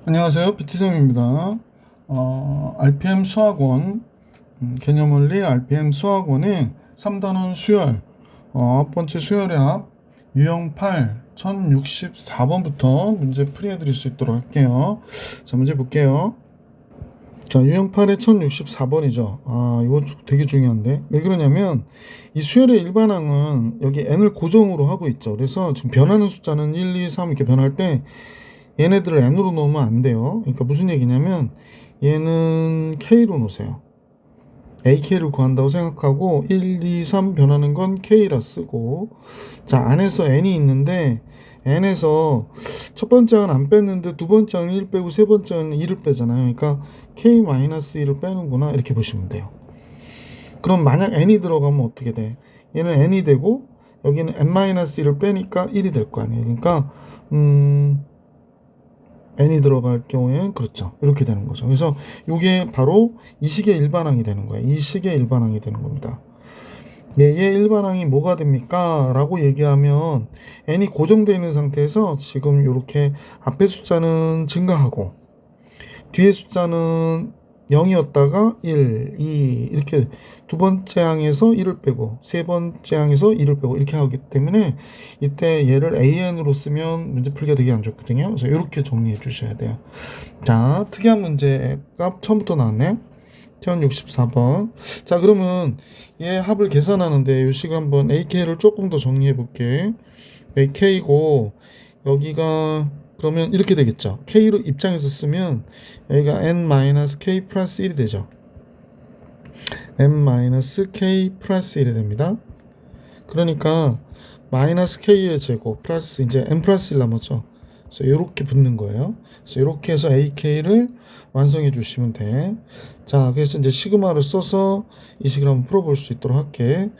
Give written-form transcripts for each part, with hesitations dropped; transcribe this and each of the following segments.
안녕하세요. BT쌤입니다. RPM 수학원, 개념원리 RPM 수학원의 3단원 수열, 첫 번째 수열의 합, 유형 8, 1064번부터 문제 풀이해 드릴 수 있도록 할게요. 자, 문제 볼게요. 자, 유형 8의 1064번이죠. 이거 되게 중요한데. 왜 그러냐면, 이 수열의 일반항은 여기 n을 고정으로 하고 있죠. 그래서 지금 변하는 숫자는 1, 2, 3 이렇게 변할 때, 얘네들을 n으로 넣으면 안 돼요. 그러니까 무슨 얘기냐면 얘는 k로 놓으세요. ak를 구한다고 생각하고 1, 2, 3 변하는 건 k라 쓰고, 자, 안에서 n이 있는데 n에서 첫 번째 항은 안 뺐는데 두 번째 항은 1 빼고 세 번째 항은 2를 빼잖아요. 그러니까 k-1을 빼는구나 이렇게 보시면 돼요. 그럼 만약 n이 들어가면 어떻게 돼? 얘는 n이 되고 여기는 n-1을 빼니까 1이 될 거 아니에요. 그러니까 n이 들어갈 경우에 그렇죠. 이렇게 되는 거죠. 그래서 이게 바로 이 식의 일반항이 되는 거예요. 이 식의 일반항이 되는 겁니다. 네, 얘 일반항이 뭐가 됩니까? 라고 얘기하면 n이 고정되어 있는 상태에서 지금 이렇게 앞에 숫자는 증가하고 뒤에 숫자는 0이었다가 1, 2 이렇게 두 번째 항에서 1을 빼고 세 번째 항에서 1을 빼고 이렇게 하기 때문에 이때 얘를 AN으로 쓰면 문제 풀기가 되게 안 좋거든요. 그래서 이렇게 정리해 주셔야 돼요. 자, 특이한 문제가 처음부터 나왔네. 1064번. 자, 그러면 얘 합을 계산하는데 이 식을 한번 AK를 조금 더 정리해 볼게. AK고 여기가 그러면 이렇게 되겠죠. K로 입장에서 쓰면 여기가 n-k 플러스 1이 되죠. n-k 플러스 1이 됩니다. 그러니까 마이너스 k의 제곱 플러스 이제 n 플러스 1 남았죠. 그래서 이렇게 붙는 거예요. 그래서 이렇게 해서 ak를 완성해 주시면 돼. 자, 그래서 이제 시그마를 써서 이 식을 한번 풀어볼 수 있도록 할게.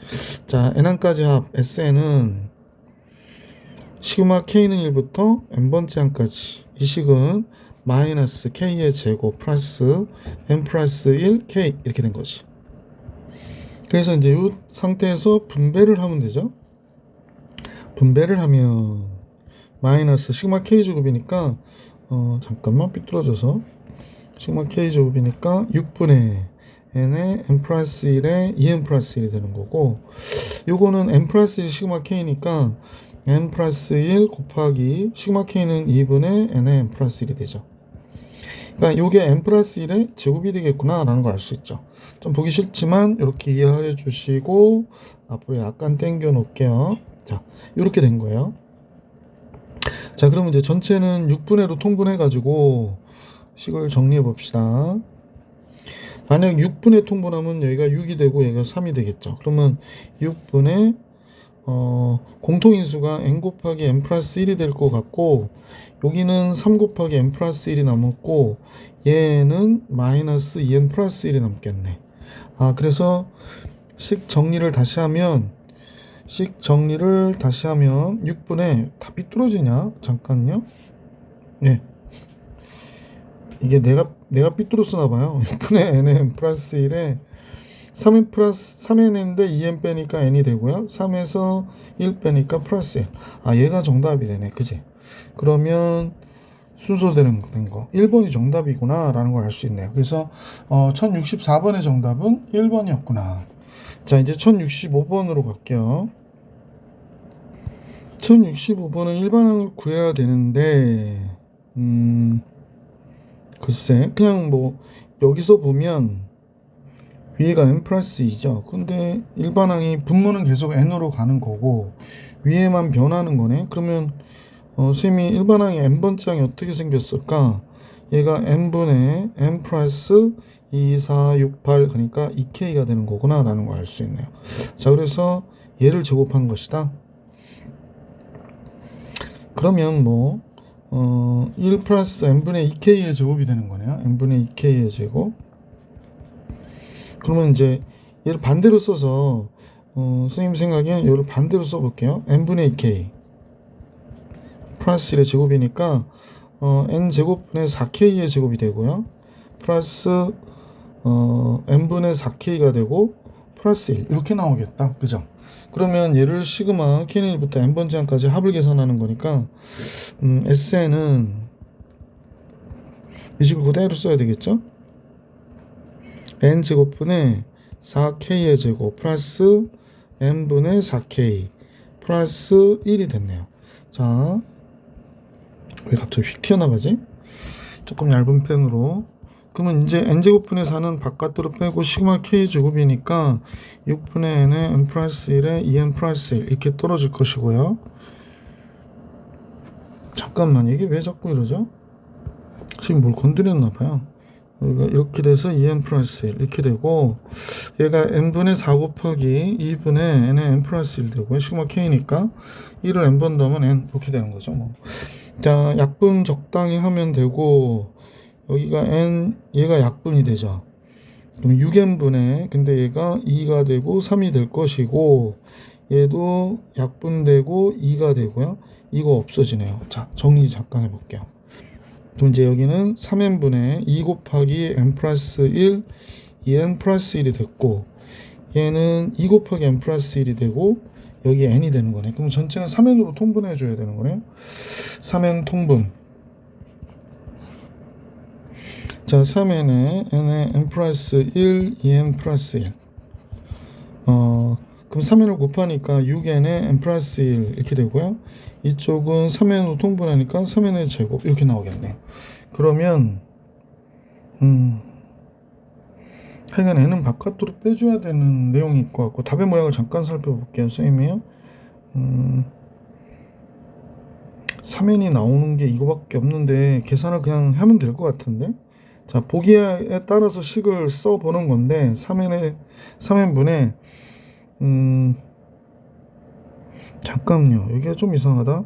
자, n항까지 합 SN은 시그마 k는 1부터 n번째 항까지 이 식은 마이너스 k의 제곱 플러스 n 플러스 1 k 이렇게 된 거지. 그래서 이제 이 상태에서 분배를 하면 되죠. 분배를 하면 마이너스 시그마 k 제곱이니까 잠깐만 삐뚤어져서 시그마 k 제곱이니까 6분의 n의 n 플러스 1에 2n 플러스 1이 되는 거고, 요거는 n 플러스 1 시그마 k니까 n 플러스 1 곱하기 시그마 k는 2분의 n의 n 플러스 1이 되죠. 그러니까 요게 n 플러스 1의 제곱이 되겠구나 라는 걸 알 수 있죠. 좀 보기 싫지만 이렇게 이해해 주시고 앞으로 약간 당겨 놓을게요. 자, 이렇게 된 거예요. 자, 그러면 이제 전체는 6분의로 통분해 가지고 식을 정리해 봅시다. 만약 6분의 통분하면 여기가 6이 되고 여기가 3이 되겠죠. 그러면 6분의 공통인수가 n 곱하기 n 플러스 1이 될 것 같고, 여기는 3 곱하기 n 플러스 1이 남았고, 얘는 마이너스 2n 플러스 1이 남겠네. 그래서 식 정리를 다시 하면 6분의 다 삐뚤어지냐? 잠깐요. 예. 이게 내가 삐뚤어 쓰나 봐요. 6분의 nn 플러스 1에 3n 플러스 3n인데 2n 빼니까 n이 되고요. 3에서 1 빼니까 플러스 1. 얘가 정답이 되네. 그지? 그러면 순서대로 된 거 1번이 정답이구나 라는 걸 알 수 있네요. 그래서 1064번의 정답은 1번이었구나. 자, 이제 1065번으로 갈게요. 1065번은 일반항을 구해야 되는데 글쎄 그냥 뭐 여기서 보면 위에가 n 플러스 2죠. 근데 일반항이 분모는 계속 n으로 가는 거고 위에만 변하는 거네. 그러면 쌤이 일반항의 n번째 항이 어떻게 생겼을까? 얘가 n분의 n 플러스 2, 4, 6, 8 그러니까 2k가 되는 거구나 라는 걸 알 수 있네요. 자, 그래서 얘를 제곱한 것이다. 그러면 1 플러스 n분의 2k의 제곱이 되는 거네요. n분의 2k의 제곱. 그러면 이제 얘를 반대로 써서 선생님 생각엔 얘를 반대로 써볼게요. n분의 2k 플러스 1의 제곱이니까 n 제곱분의 4k의 제곱이 되고요. 플러스 n분의 4k가 되고 플러스 1 이렇게 나오겠다. 그죠? 그러면 얘를 시그마 k는 1부터 n번째 항까지 합을 계산하는 거니까 SN은 이 식을 그대로 써야 되겠죠? n제곱분의 4k의 제곱 플러스 n분의 4k 플러스 1이 됐네요. 자, 왜 갑자기 휙 튀어나가지? 조금 얇은 펜으로. 그러면 이제 n제곱분의 4는 바깥으로 빼고 시그마 k제곱이니까 6분의 n의 n 플러스 1에 2n 플러스 1 이렇게 떨어질 것이고요. 잠깐만, 이게 왜 자꾸 이러죠? 지금 뭘 건드렸나 봐요. 여기가 이렇게 돼서 2n 플러스 1 이렇게 되고, 얘가 n분의 4 곱하기 2분의 n의 n 플러스 1 되고요. 시그마 k니까 1을 n번 더하면 n 이렇게 되는 거죠. 뭐. 자, 약분 적당히 하면 되고, 여기가 n, 얘가 약분이 되죠. 그럼 6n분의, 근데 얘가 2가 되고 3이 될 것이고, 얘도 약분되고 2가 되고요. 이거 없어지네요. 자, 정리 잠깐 해볼게요. 그럼 이제 여기는 3n분의 2 곱하기 n 플러스 1, 2n 플러스 1이 됐고, 얘는 2 곱하기 n 플러스 1이 되고, 여기 n이 되는 거네. 그럼 전체는 3n으로 통분해 줘야 되는 거네요. 3n 통분. 자, 3n에 n에 n 플러스 1, 2n 플러스 1. 그럼 3n을 곱하니까 6n에 n 플러스 1 이렇게 되고요. 이쪽은 3n으로 통분하니까 3n의 제곱 이렇게 나오겠네요. 그러면 하여간 n은 바깥으로 빼줘야 되는 내용이 있고 같고, 답의 모양을 잠깐 살펴볼게요. 선생님이요. 3n이 나오는 게 이거밖에 없는데 계산을 그냥 하면 될 것 같은데. 자, 보기에 따라서 식을 써보는 건데 3n분의 잠깐요, 여기가 좀 이상하다.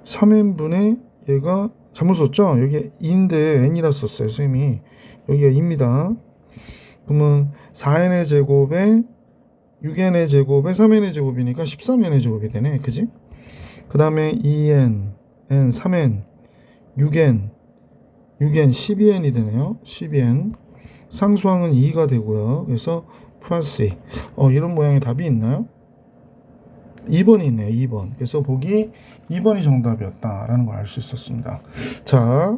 3n분의 얘가 잘못 썼죠? 여기 2인데 n이라 썼어요, 선생님이. 여기가 2입니다. 그러면 4n의 제곱에 6n의 제곱에 3n의 제곱이니까 13n의 제곱이 되네, 그지? 그 다음에 2n, n, 3n, 6n, 12n이 되네요. 12n. 상수항은 2가 되고요. 그래서 플러스 2. 이런 모양의 답이 있나요? 2번이 있네요. 2번. 그래서 보기 2번이 정답이었다라는 걸 알 수 있었습니다. 자,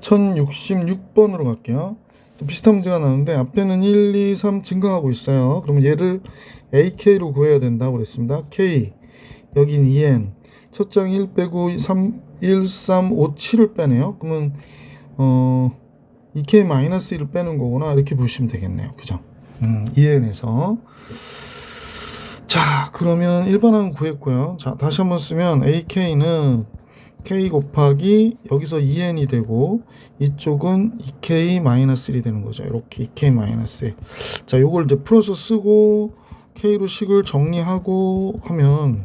1066번으로 갈게요. 또 비슷한 문제가 나오는데 앞에는 1, 2, 3 증가하고 있어요. 그러면 얘를 AK로 구해야 된다고 그랬습니다. K, 여긴 2N. 첫 장 1 빼고 3, 1, 3, 5, 7을 빼네요. 그러면 2K-1을 빼는 거구나, 이렇게 보시면 되겠네요. 그죠? 2N에서. 자, 그러면 일반항 구했고요. 자, 다시 한번 쓰면 AK는 K 곱하기 여기서 2N이 되고, 이쪽은 2K-1이 되는 거죠. 이렇게 2K-1. 자, 요걸 이제 풀어서 쓰고 K로 식을 정리하고 하면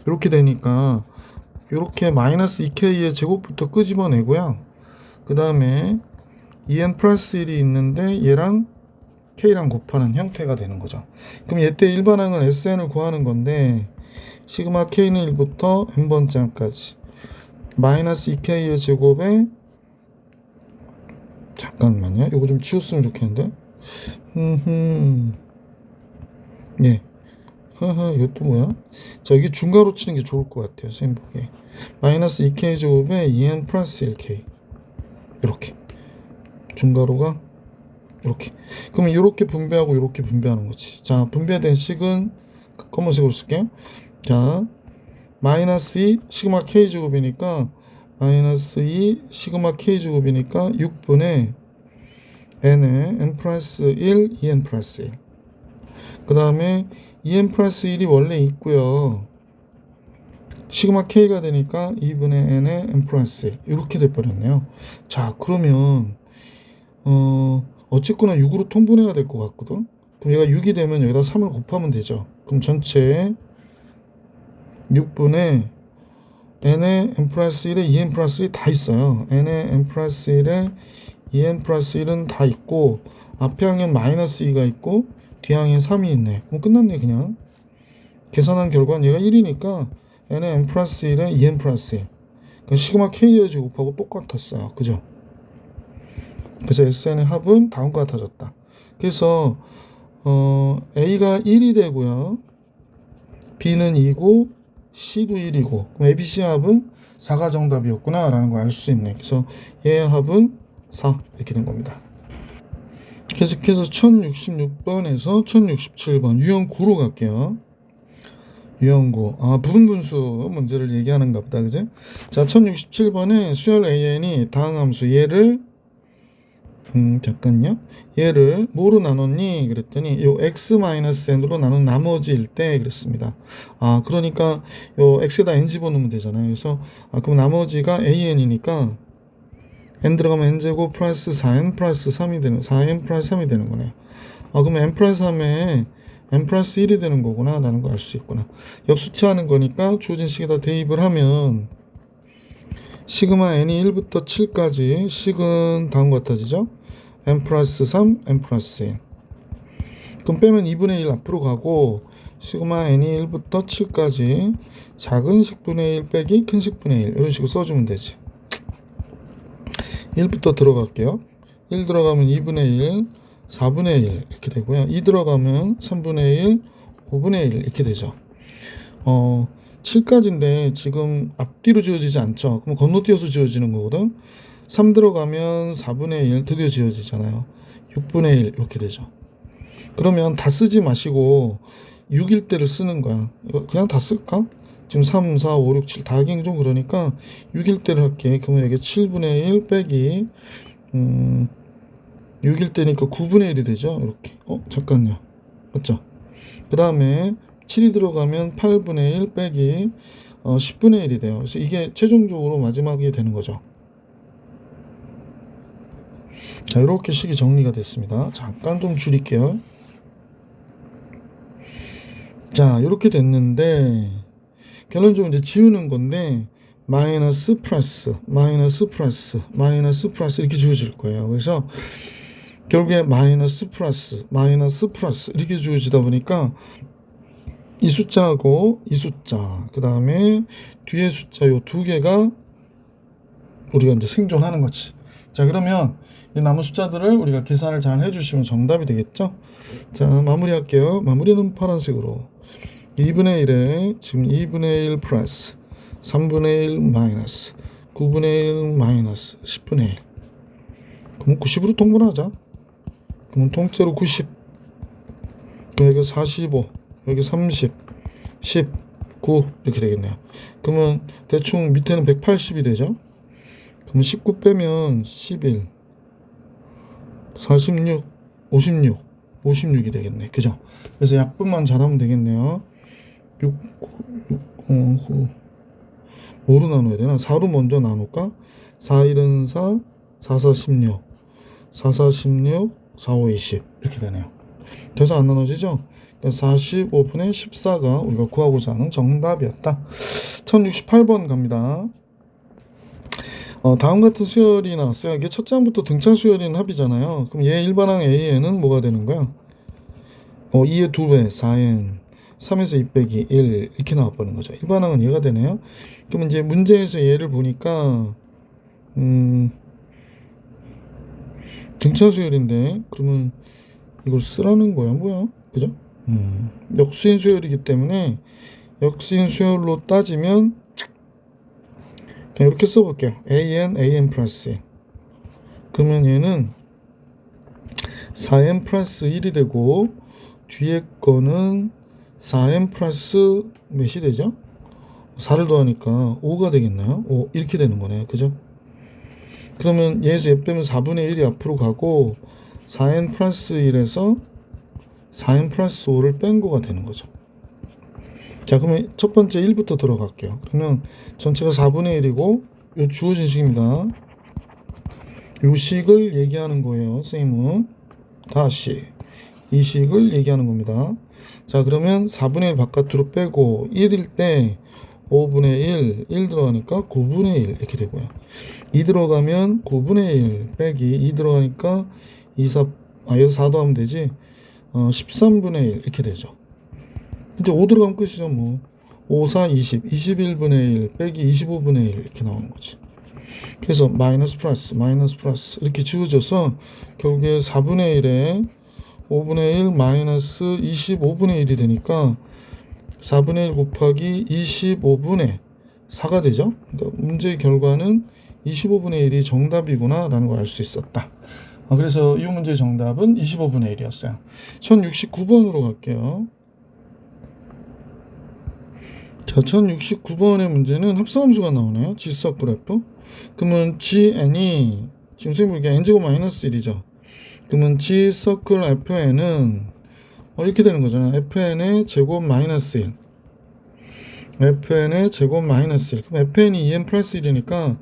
이렇게 되니까, 이렇게 마이너스 2K의 제곱부터 끄집어내고요. 그 다음에 2N 플러스 1이 있는데 얘랑 K랑 곱하는 형태가 되는 거죠. 그럼 얘때 일반항은 SN을 구하는 건데, 시그마 K는 1부터 n번째까지 마이너스 2K의 제곱에, 잠깐만요, 이거 좀 치웠으면 좋겠는데. 예. 이것도 뭐야? 자, 여기 중괄호 치는 게 좋을 것 같아요, 선생님 보기에. 마이너스 2K 제곱에 2N 플러스 1K. 이렇게 중괄호가 이렇게. 그러면 이렇게 분배하고 이렇게 분배하는 거지. 자, 분배된 식은 검은색으로 쓸게요. 자, 마이너스 2 시그마 K 제곱이니까 마이너스 2 시그마 K 제곱이니까 6분의 n에 n 플러스 1, 2n 플러스 1. 그 다음에 2n 플러스 1이 원래 있고요. 시그마 K가 되니까 2분의 n에 n 플러스 1 이렇게 돼버렸네요. 자, 그러면 어쨌거나 6으로 통분해야 될 것 같거든. 그럼 얘가 6이 되면 여기다 3을 곱하면 되죠. 그럼 전체 6분의 n에 n 플러스 1에 2n 플러스 1이 다 있어요. n에 n 플러스 1에 2n 플러스 1은 다 있고, 앞에 항엔 마이너스 2가 있고 뒤항에 3이 있네. 그럼 끝났네. 그냥 계산한 결과는 얘가 1이니까 n에 n 플러스 1에 2n 플러스 1. 그러니까 시그마 k의 제곱하고 똑같았어요. 그죠? 그래서 SN의 합은 다음과 같아졌다. 그래서 A가 1이 되고요. B는 2고 C도 1이고 그럼 ABC 합은 4가 정답이었구나 라는 걸 알 수 있네. 그래서 얘의 합은 4 이렇게 된 겁니다. 계속해서 1066번에서 1067번 유형 9로 갈게요. 유형 9. 부분분수 문제를 얘기하는가 보다. 그죠? 자, 1067번에 수열 AN이 다음 함수 얘를 잠깐요. 얘를 뭐로 나눴니? 그랬더니 요 x-n으로 나눈 나머지일 때 그랬습니다. 그러니까 요 x에다 n 집어넣으면 되잖아요. 그래서 그럼 나머지가 an이니까 n 들어가면 n제곱 플러스 4n 플러스 3이 되는 4n 플러스 3이 되는 거네요. 그러면 n 플러스 3에 n 플러스 1이 되는 거구나 라는 걸 알 수 있구나. 역수치하는 거니까 주어진 식에다 대입을 하면 시그마 n이 1부터 7까지 식은 다음과 같아지죠. n 플러스 3, n 플러스 1. 그럼 빼면 2분의 1 앞으로 가고 시그마 n이 1부터 7까지 작은 식분의 1 빼기 큰 식분의 1 이런 식으로 써주면 되지. 1부터 들어갈게요. 1 들어가면 2분의 1, 4분의 1 이렇게 되고요. 2 들어가면 3분의 1, 5분의 1 이렇게 되죠. 7까지인데 지금 앞뒤로 지워지지 않죠. 그럼 건너뛰어서 지워지는 거거든. 3 들어가면 4분의 1 드디어 지워지잖아요. 6분의 1 이렇게 되죠. 그러면 다 쓰지 마시고 6일 때를 쓰는 거야. 이거 그냥 다 쓸까? 지금 3, 4, 5, 6, 7 다 하긴 좀 그러니까 6일 때를 할게. 그러면 여기 7분의 1 빼기 6일 때니까 9분의 1이 되죠. 이렇게. 잠깐요. 맞죠? 그 다음에 7이 들어가면 8분의 1 빼기 10분의 1이 돼요. 그래서 이게 최종적으로 마지막이 되는 거죠. 자, 이렇게 식이 정리가 됐습니다. 잠깐 좀 줄일게요. 자, 이렇게 됐는데 결론적으로 이제 지우는 건데 마이너스 플러스 마이너스 플러스 마이너스 플러스 이렇게 지워질 거예요. 그래서 결국에 마이너스 플러스 마이너스 플러스 이렇게 지워지다 보니까 이 숫자하고 이 숫자 그 다음에 뒤에 숫자 요 두 개가 우리가 이제 생존하는 거지. 자, 그러면 이 남은 숫자들을 우리가 계산을 잘 해주시면 정답이 되겠죠. 자, 마무리할게요. 마무리는 파란색으로 2분의 1에 지금 2분의 1 플러스 3분의 1 마이너스 9분의 1 마이너스 10분의 1. 그럼 90으로 통분하자. 그러면 통째로 90. 그럼 여기 45 여기 30 19 이렇게 되겠네요. 그러면 대충 밑에는 180이 되죠. 그럼 19 빼면 11 46 56 56이 되겠네. 그죠? 그래서 약분만 잘하면 되겠네요. 6 9 뭐로 나눠야 되나? 4로 먼저 나눌까? 4 1은 4 4 4 16 4 4 16 4 5 20 이렇게 되네요. 돼서 안 나눠지죠? 45분의 14가 우리가 구하고자 하는 정답이었다. 1068번 갑니다. 다음 같은 수열이 나왔어요. 이게 첫 장부터 등차 수열인 합이잖아요. 그럼 얘 일반항 AN은 뭐가 되는 거야? 2의 2배 4n 3에서 2 빼기 1 이렇게 나와버리는 거죠. 일반항은 얘가 되네요. 그럼 이제 문제에서 얘를 보니까 등차 수열인데 그러면 이걸 쓰라는 거야 뭐야? 그죠? 역수인 수열이기 때문에 역수인 수열로 따지면 그냥 이렇게 써볼게요. an 플러스 1. 그러면 얘는 4n 플러스 1이 되고 뒤에 거는 4n 플러스 몇이 되죠? 4를 더하니까 5가 되겠나요? 5 이렇게 되는 거네요. 그죠? 그러면 얘에서 얘 빼면 4분의 1이 앞으로 가고 4n 플러스 1에서 4n 플러스 5를 뺀 거가 되는 거죠. 자, 그러면 첫 번째 1부터 들어갈게요. 그러면 전체가 4분의 1이고 요 주어진 식입니다. 요 식을 얘기하는 거예요. 선생님은 다시 이 식을 얘기하는 겁니다. 자, 그러면 4분의 1 바깥으로 빼고 1일 때 5분의 1 들어가니까 9분의 1 이렇게 되고요. 2 들어가면 9분의 1 빼기 2 들어가니까 2, 4, 여기서 4도 하면 되지. 13분의 1 이렇게 되죠. 이제 5 들어가면 끝이죠. 뭐 5, 4, 20 21분의 1 빼기 25분의 1 이렇게 나오는 거지. 그래서 마이너스 플러스 이렇게 지워져서 결국에 4분의 1에 5분의 1 마이너스 25분의 1이 되니까 4분의 1 곱하기 25분의 4가 되죠. 그러니까 문제의 결과는 25분의 1이 정답이구나 라는 걸 알 수 있었다. 그래서 이 문제의 정답은 25분의 1이었어요. 1069번으로 갈게요. 자, 1069번의 문제는 합성함수가 나오네요. G서클 F. 그러면 GN이 지금 선생님 보기에 N제곱 마이너스 1이죠. 그러면 G서클 FN은 이렇게 되는 거잖아요. FN의 제곱 마이너스 1. FN의 제곱 마이너스 1. 그럼 FN이 2N 플러스 1이니까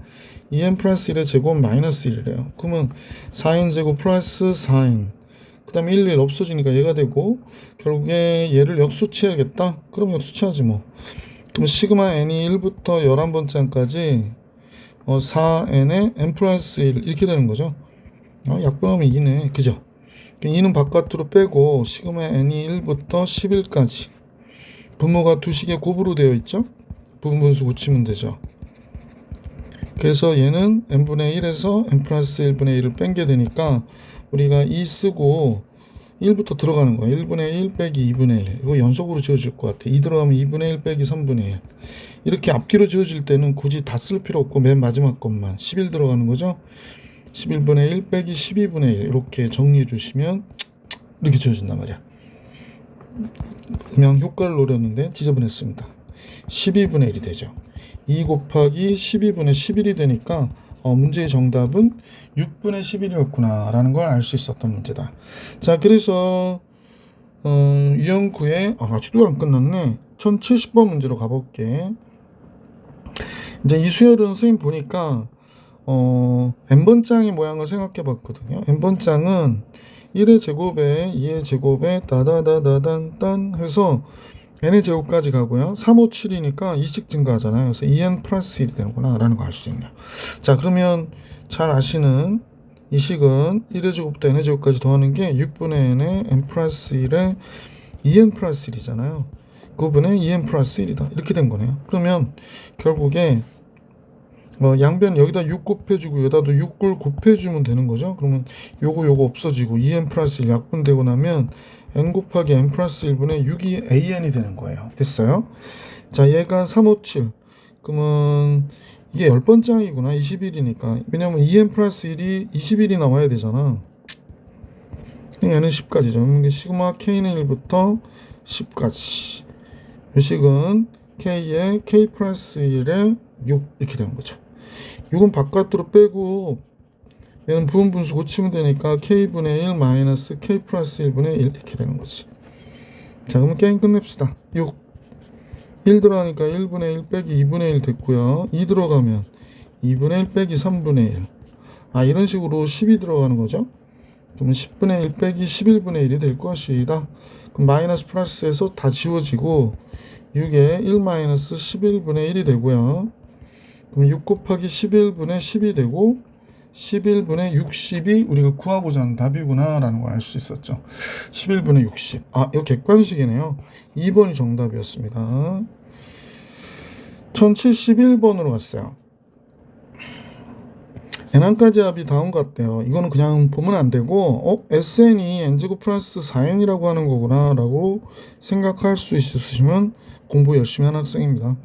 2N 플러스 1의 제곱 마이너스 1이래요. 그러면 4N 제곱 플러스 4N. 그 다음에 1, 1 없어지니까 얘가 되고, 결국에 얘를 역수치해야겠다? 그럼 역수치하지 뭐. 그럼 시그마 n이 1부터 11번째까지 4n의 n 플러스 1 이렇게 되는 거죠. 약분하면 2네. 그죠? 2는 바깥으로 빼고 시그마 n이 1부터 11까지 분모가 두 식의 곱으로 되어 있죠. 부분분수 고치면 되죠. 그래서 얘는 n분의 1에서 n 플러스 1분의 1을 뺀게 되니까 우리가 2 쓰고 1부터 들어가는 거예요. 1분의 1 빼기 2분의 1. 이거 연속으로 지워질 것 같아. 2 들어가면 2분의 1 빼기 3분의 1. 이렇게 앞뒤로 지워질 때는 굳이 다 쓸 필요 없고 맨 마지막 것만 11 들어가는 거죠. 11분의 1 빼기 12분의 1 이렇게 정리해 주시면 이렇게 지워진단 말이야. 음양 효과를 노렸는데 지저분했습니다. 12분의 1이 되죠. 2 곱하기 12분의 11이 되니까 문제의 정답은 6분의 11이었구나 라는 걸 알 수 있었던 문제다. 자, 그래서 유형 9의 아직도 안 끝났네. 1070번 문제로 가볼게. 이제 이 수열은 선생님 보니까 n번장의 모양을 생각해 봤거든요. n번장은 1의 제곱에 2의 제곱에 따다다다단딴 해서 n의 제곱까지 가고요. 3, 5, 7이니까 2씩 증가하잖아요. 그래서 2n 플러스 1이 되는구나 라는 거 알 수 있네요. 자, 그러면 잘 아시는 이 식은 1의 제곱부터 n의 제곱까지 더하는 게 6분의 n의 n 플러스 1에 2n 플러스 1이잖아요. 그분의 2n 플러스 1이다. 이렇게 된 거네요. 그러면 결국에 양변 여기다 6 곱해주고 여기다도 6을 곱해주면 되는 거죠. 그러면 요거 없어지고 2n 플러스 1 약분되고 나면 n 곱하기 n 플러스 1분의 6이 an이 되는 거예요. 됐어요? 자, 얘가 3, 5, 7. 그러면 이게 10번장이구나. 21이니까. 왜냐면 2n 플러스 1이 21이 나와야 되잖아. 얘는 10까지죠. 시그마 k는 1부터 10까지. 이 식은 k에 k 플러스 1에 6 이렇게 되는 거죠. 6은 바깥으로 빼고 얘는 부분분수 고치면 되니까 k분의 1 마이너스 k 플러스 1분의 1 이렇게 되는 거지. 자, 그러면 게임 끝냅시다. 6 1 들어가니까 1분의 1 빼기 2분의 1 됐고요. 2 들어가면 2분의 1 빼기 3분의 1. 이런 식으로 10이 들어가는 거죠. 그러면 10분의 1 빼기 11분의 1이 될 것이다. 그럼 마이너스 플러스에서 다 지워지고 6에 1 마이너스 11분의 1이 되고요. 그럼 6 곱하기 11분의 10이 되고 11분의 60이 우리가 구하고자 하는 답이구나 라는 걸 알 수 있었죠. 11분의 60. 이거 객관식이네요. 2번이 정답이었습니다. 1071번으로 갔어요. n항까지 합이 다음과 같대요. 이거는 그냥 보면 안 되고 sn이 n제곱 플러스 4n이라고 하는 거구나 라고 생각할 수 있으시면 공부 열심히 하는 학생입니다.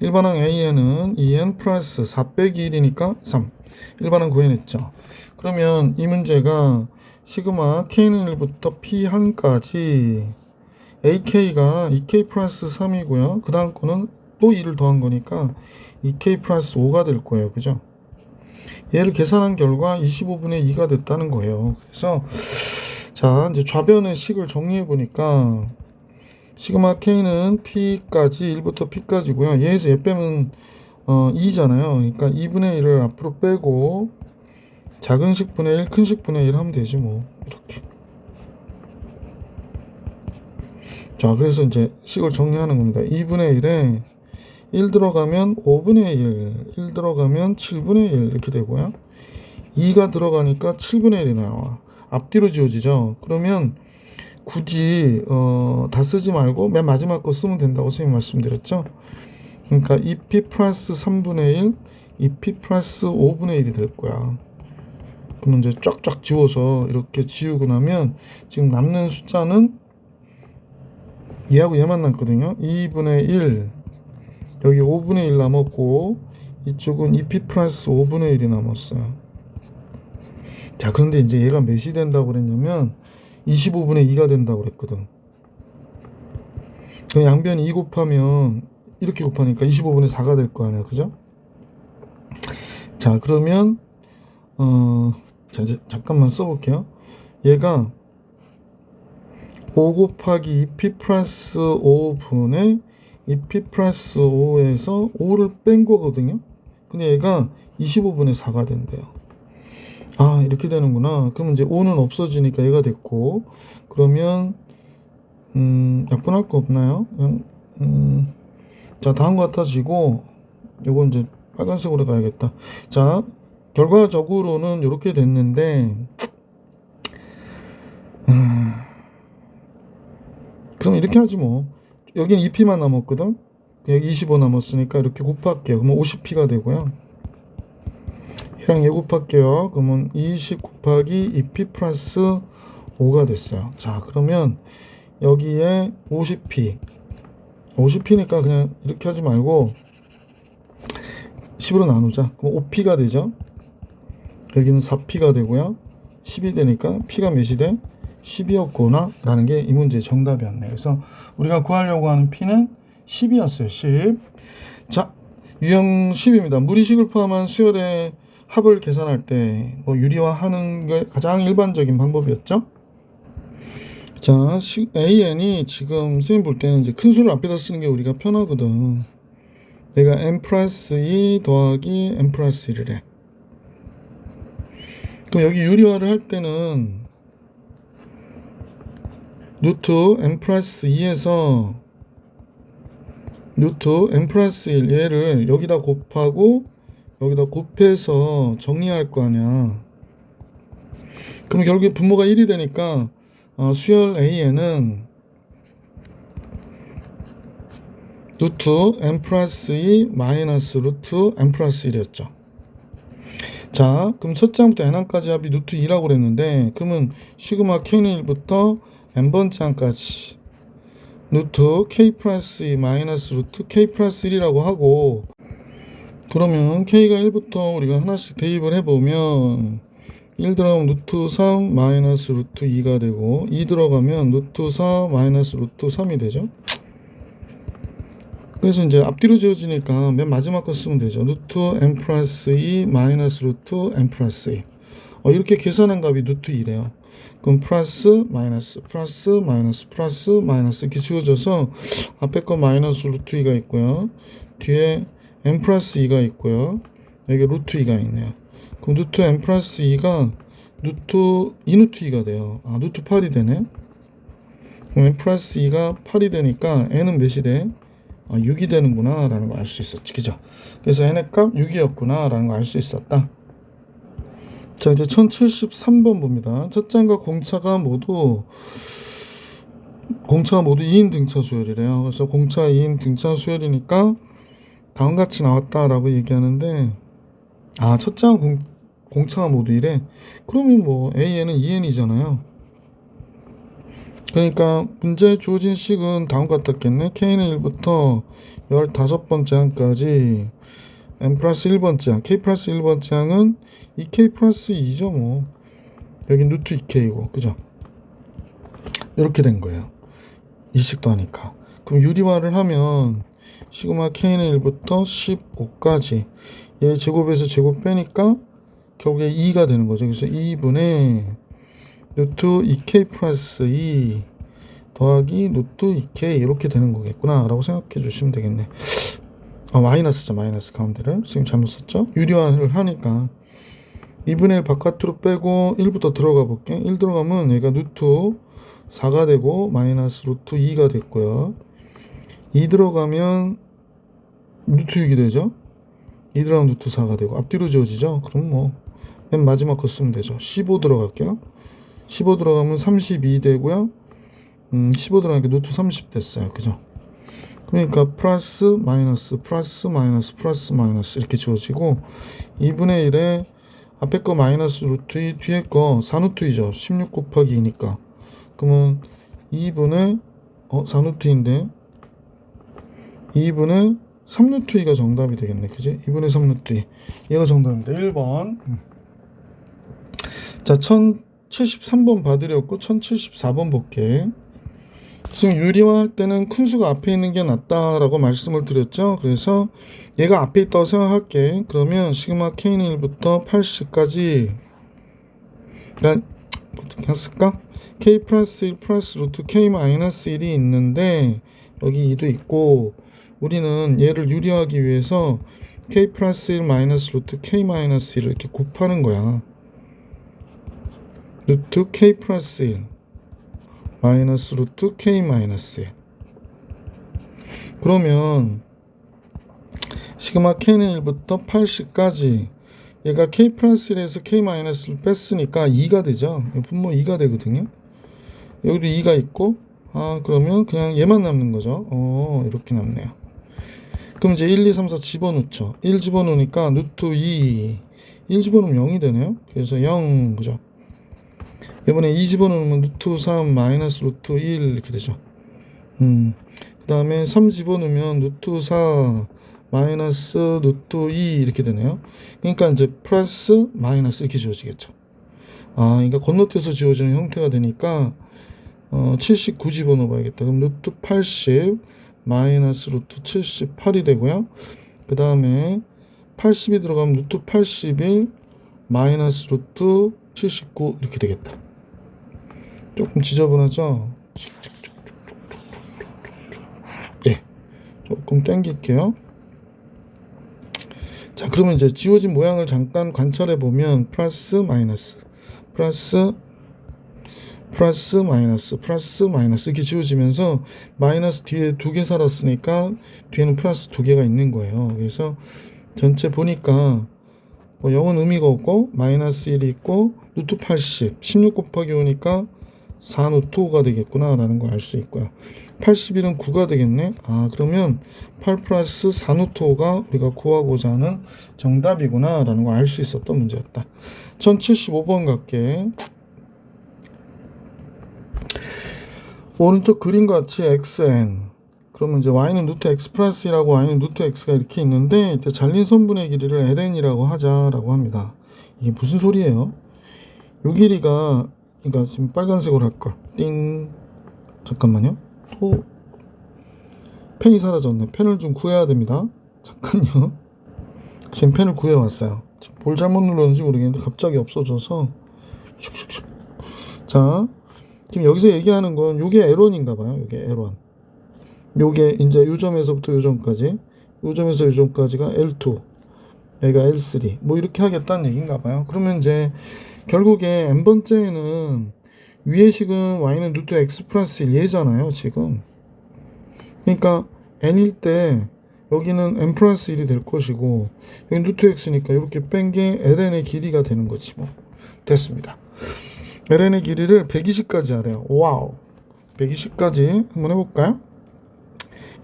일반항 AN은 2n 플러스 4 빼기 1이니까 3. 일반항 구해냈죠. 그러면 이 문제가 시그마 k는 1부터 p1까지 ak가 2k 플러스 3이고요. 그 다음 거는 또 2를 더한 거니까 2k 플러스 5가 될 거예요. 그죠? 얘를 계산한 결과 25분의 2가 됐다는 거예요. 그래서 자, 이제 좌변의 식을 정리해 보니까 시그마 k는 p까지 1부터 p까지고요. 얘에서 얘 빼면 2잖아요. 그러니까 2분의 1을 앞으로 빼고 작은 식분의 1, 큰 식분의 1 하면 되지 뭐. 이렇게. 자, 그래서 이제 식을 정리하는 겁니다. 2분의 1에 1 들어가면 5분의 1 들어가면 7분의 1 이렇게 되고요. 2가 들어가니까 7분의 1이 나와. 앞뒤로 지워지죠. 그러면 굳이 다 쓰지 말고 맨 마지막 거 쓰면 된다고 선생님 말씀드렸죠. 그러니까 2p 플러스 3분의 1, 2p 플러스 5분의 1이 될 거야. 그럼 이제 쫙쫙 지워서 이렇게 지우고 나면 지금 남는 숫자는 얘하고 얘만 남거든요. 2분의 1 여기 5분의 1 남았고 이쪽은 2p 플러스 5분의 1이 남았어요. 자, 그런데 이제 얘가 몇이 된다고 그랬냐면 25분의 2가 된다고 그랬거든. 그 양변 2 곱하면 이렇게 곱하니까 25분의 4가 될 거 아니야, 그죠? 자, 그러면 자, 이제 잠깐만 써볼게요. 얘가 5 곱하기 2p 플러스 5분의 2p 플러스 5에서 5를 뺀 거거든요. 근데 얘가 25분의 4가 된대요. 아, 이렇게 되는구나. 그럼 이제 5는 없어지니까 얘가 됐고, 그러면 약분할 거 없나요? 그냥 자, 다음 같아지고 요거 이제 빨간색으로 가야겠다. 자, 결과적으로는 이렇게 됐는데 그럼 이렇게 하지 뭐. 여기는 2p만 남았거든. 여기 25 남았으니까 이렇게 곱할게요. 그러면 50p가 되고요. 얘랑 얘 곱할게요. 그러면 20 곱하기 2p 플러스 5가 됐어요. 자, 그러면 여기에 50p 50p니까 그냥 이렇게 하지 말고 10으로 나누자. 그럼 5p가 되죠. 여기는 4p가 되고요. 10이 되니까 p가 몇이 돼? 10이었구나 라는 게 이 문제의 정답이었네요. 그래서 우리가 구하려고 하는 p는 10이었어요. 10. 자, 유형 10입니다. 무리식을 포함한 수열의 합을 계산할 때 뭐 유리화하는 게 가장 일반적인 방법이었죠. 자, AN이 지금 선생님 볼 때는 이제 큰 수를 앞에다 쓰는 게 우리가 편하거든. 내가 n 플러스 2 더하기 n 플러스 1이래. 그럼 여기 유리화를 할 때는 루트 n 플러스 2에서 루트 n 플러스 1 얘를 여기다 곱하고 여기다 곱해서 정리할 거 아니야. 그럼 결국에 분모가 1이 되니까 수열 A에는 루트 n 플러스 2 마이너스 루트 n 플러스 1이었죠. 자, 그럼 첫째 항부터 n항까지 합이 루트 2라고 그랬는데 그러면 시그마 k는 1부터 n번째 항까지 루트 k 플러스 2 마이너스 루트 k 플러스 1이라고 하고, 그러면 k가 1부터 우리가 하나씩 대입을 해보면 1 들어가면 루트 3 마이너스 루트 2가 되고 2 들어가면 루트 4 마이너스 루트 3이 되죠. 그래서 이제 앞뒤로 지워지니까 맨 마지막 거 쓰면 되죠. 루트 n 플러스 2 마이너스 루트 n 플러스 2. 이렇게 계산한 값이 루트 2래요. 그럼 플러스 마이너스 플러스 마이너스 플러스 마이너스 이렇게 지워져서 앞에 거 마이너스 루트 2가 있고요. 뒤에 n 플러스 2가 있고요. 여기 루트 2가 있네요. 그럼 루트 n 플러스 2가 루트 2루트 2가 돼요. 루트 8이 되네. 그럼 n 플러스 2가 8이 되니까 n은 몇이 돼? 6이 되는구나 라는 걸 알 수 있었지, 그죠? 그래서 n의 값 6이었구나 라는 걸 알 수 있었다. 자, 이제 1073번 봅니다. 첫 장과 공차가 모두 2인 등차 수열이래요. 그래서 공차 2인 등차 수열이니까 다음같이 나왔다라고 얘기하는데, 첫 장 공차가 모두 이래. 그러면 뭐 AN은 2N이잖아요. 그러니까 문제에 주어진 식은 다음 같았겠네. K는 1부터 15번째 항까지 n 플러스 1번째 항, k 플러스 1번째 항은 2k 플러스 2죠 뭐. 여긴 루트 2k이고, 그죠? 이렇게 된 거예요. 이 식도 하니까. 그럼 유리화를 하면 시그마 k는 1부터 15까지 얘 제곱에서 제곱 빼니까 결국에 2가 되는 거죠. 그래서 2분의 루트 2k 플러스 2 더하기 루트 2k 이렇게 되는 거겠구나 라고 생각해 주시면 되겠네. 마이너스죠. 마이너스 가운데를 지금 잘못 썼죠. 유리화를 하니까 2분의 1 바깥으로 빼고 1부터 들어가 볼게. 1 들어가면 얘가 루트 4가 되고 마이너스 루트 2가 됐고요. 2 들어가면 루트 6이 되죠. 2 들어가면 루트 4가 되고 앞뒤로 지워지죠. 그럼 뭐 맨 마지막 거 쓰면 되죠. 15 들어갈게요. 15 들어가면 32 되고요. 15 들어가니까 루트 30 됐어요. 그죠? 그러니까 플러스 마이너스 플러스 마이너스 플러스 마이너스 이렇게 지워지고 2분의 1에 앞에 거 마이너스 루트 2 뒤에 거 4루트 2죠. 16 곱하기 2니까 그러면 2분의 4루트 2인데 2분의 3루트 2가 정답이 되겠네. 그지? 2분의 3루트 2. 얘가 정답입니다. 1번. 자, 1073번 봐드렸고 1074번 볼게. 지금 유리화할 때는 큰 수가 앞에 있는 게 낫다라고 말씀을 드렸죠. 그래서 얘가 앞에 있다고 생각할게. 그러면 시그마 K는 1부터 80까지, 그러니까 어떻게 했을까? K 플러스 1 플러스 루트 K 마이너스 1이 있는데 여기 2도 있고, 우리는 얘를 유리하기 위해서 K 플러스 1 마이너스 루트 K 마이너스 1을 이렇게 곱하는 거야. 루트 K 플러스 1 마이너스 루트 K 마이너스 1. 그러면 시그마 K는 1부터 80까지, 얘가 K 플러스 1에서 K 마이너스 1을 뺐으니까 2가 되죠. 분모 2가 되거든요. 여기도 2가 있고, 그러면 그냥 얘만 남는 거죠. 이렇게 남네요. 그럼 이제 1, 2, 3, 4 집어넣죠. 1 집어넣으니까 루트 2, 1 집어넣으면 0이 되네요. 그래서 0, 그죠? 이번에 2 집어넣으면 루트 3 마이너스 루트 1 이렇게 되죠. 그 다음에 3 집어넣으면 루트 4 마이너스 루트 2 이렇게 되네요. 그러니까 이제 플러스 마이너스 이렇게 지워지겠죠. 그러니까 건너뛰어서 지워지는 형태가 되니까 79 집어넣어 봐야겠다. 그럼 루트 80 마이너스 루트 78이 되고요. 그 다음에 80이 들어가면 루트 81 마이너스 루트 79 이렇게 되겠다. 조금 지저분하죠? 예, 조금 당길게요. 자, 그러면 이제 지워진 모양을 잠깐 관찰해 보면 플러스 마이너스 플러스 플러스 마이너스 플러스 마이너스 이렇게 지워지면서 마이너스 뒤에 2개 살았으니까 뒤에는 플러스 2개가 있는 거예요. 그래서 전체 보니까 뭐 0은 의미가 없고 마이너스 1이 있고 루트 80 16 곱하기 5니까 4 루트 5가 되겠구나 라는 걸 알 수 있고요. 81은 9가 되겠네. 그러면 8 플러스 4 루트 5가 우리가 구하고자 하는 정답이구나 라는 걸 알 수 있었던 문제였다. 1075번 갈게. 오른쪽 그림과 같이 xn, 그러면 이제 y는 루트 x 플러스 1하고 y는 루트 x가 이렇게 있는데, 이때 잘린 선분의 길이를 ln이라고 하자라고 합니다. 이게 무슨 소리예요? 요 길이가, 그러니까 지금 빨간색으로 할걸. 띵. 잠깐만요. 펜이 사라졌네. 펜을 좀 구해야 됩니다. 잠깐요. 지금 펜을 구해왔어요. 지금 뭘 잘못 눌렀는지 모르겠는데 갑자기 없어져서. 슉슉슉. 자, 지금 여기서 얘기하는 건 요게 L1인가 봐요. 요게 L1. 요게 이제 요 점에서부터 요 점까지, 요 점에서 요 점까지가 L2, 여기가 L3, 뭐 이렇게 하겠다는 얘기인가 봐요. 그러면 이제 결국에 n번째에는 위의 식은 y는 루트 x 플러스 1 얘잖아요, 지금. 그러니까 n일 때 여기는 n 플러스 1이 될 것이고, 여기 루트 x니까 이렇게 뺀 게 ln의 길이가 되는 거지 뭐. 됐습니다. ln의 길이를 120까지 하래요. 와우. 120까지 한번 해볼까요?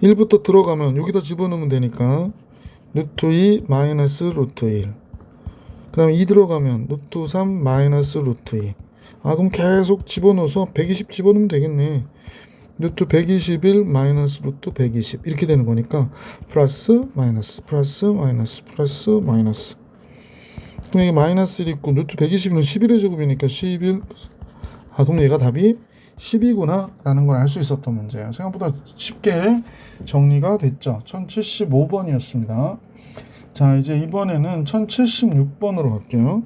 1부터 들어가면 여기다 집어넣으면 되니까 루트 2 마이너스 루트 1. 그 다음에 2 들어가면 루트 3 마이너스 루트 2. 그럼 계속 집어넣어서 120 집어넣으면 되겠네. 루트 121 마이너스 루트 120 이렇게 되는 거니까 플러스 마이너스 플러스 마이너스 플러스 마이너스. 그럼 여기 마이너스 1 있고 루트 120은 11의 제곱이니까 11. 그럼 얘가 답이 10이구나 라는 걸 알 수 있었던 문제예요. 생각보다 쉽게 정리가 됐죠. 1075번이었습니다. 자, 이제 이번에는 1076번으로 갈게요.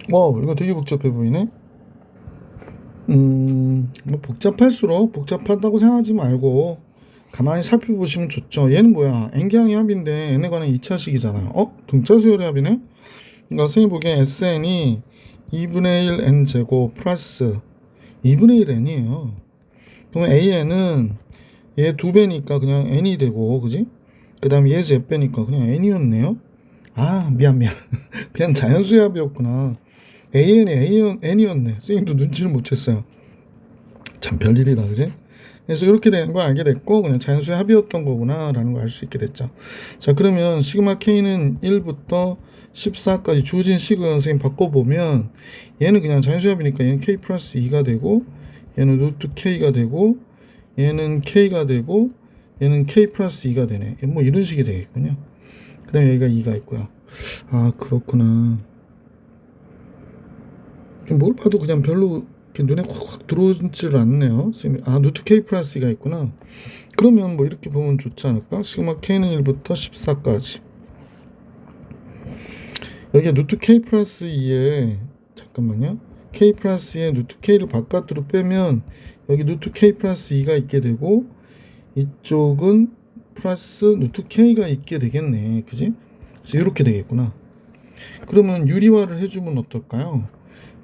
이거 되게 복잡해 보이네. 뭐 복잡할수록 복잡하다고 생각하지 말고 가만히 살펴보시면 좋죠. 얘는 뭐야? n개항의 합인데 n에 관한 2차식이잖아요. 등차수열의 합이네? 그러니까 선생님 보기엔 sn이 2분의 1 n제곱 플러스 2분의 1 n이에요. 그러면 an은 얘 2배니까 그냥 n이 되고, 그지? 그 다음에 얘 제배니까 그냥 n이었네요. 미안. 그냥 자연수의 합이었구나. n이었네. 선생님도 눈치를 못 챘어요. 참 별일이다, 그지? 그래서 이렇게 되는 거 알게 됐고, 그냥 자연수의 합이었던 거구나 라는 걸 알 수 있게 됐죠. 자, 그러면 시그마 K는 1부터 14까지 주어진 식은 선생님 바꿔보면 얘는 그냥 자연수의 합이니까 얘는 K 플러스 2가 되고, 얘는 루트 K가 되고 얘는 K가 되고 얘는 K 플러스 2가 되네. 뭐 이런 식이 되겠군요. 그 다음에 여기가 2가 있고요. 아 그렇구나. 뭘 봐도 그냥 별로 이렇게 눈에 확 들어오지를 않네요. 아 루트 K 플러스 2가 있구나. 그러면 뭐 이렇게 보면 좋지 않을까? 시그마 K는 1부터 14까지. 여기에 루트 K 플러스 2에 잠깐만요. K 플러스 2에 루트 K를 바깥으로 빼면 여기 루트 K 플러스 2가 있게 되고 이쪽은 플러스 루트 K가 있게 되겠네. 그지? 그래서 이렇게 되겠구나. 그러면 유리화를 해주면 어떨까요?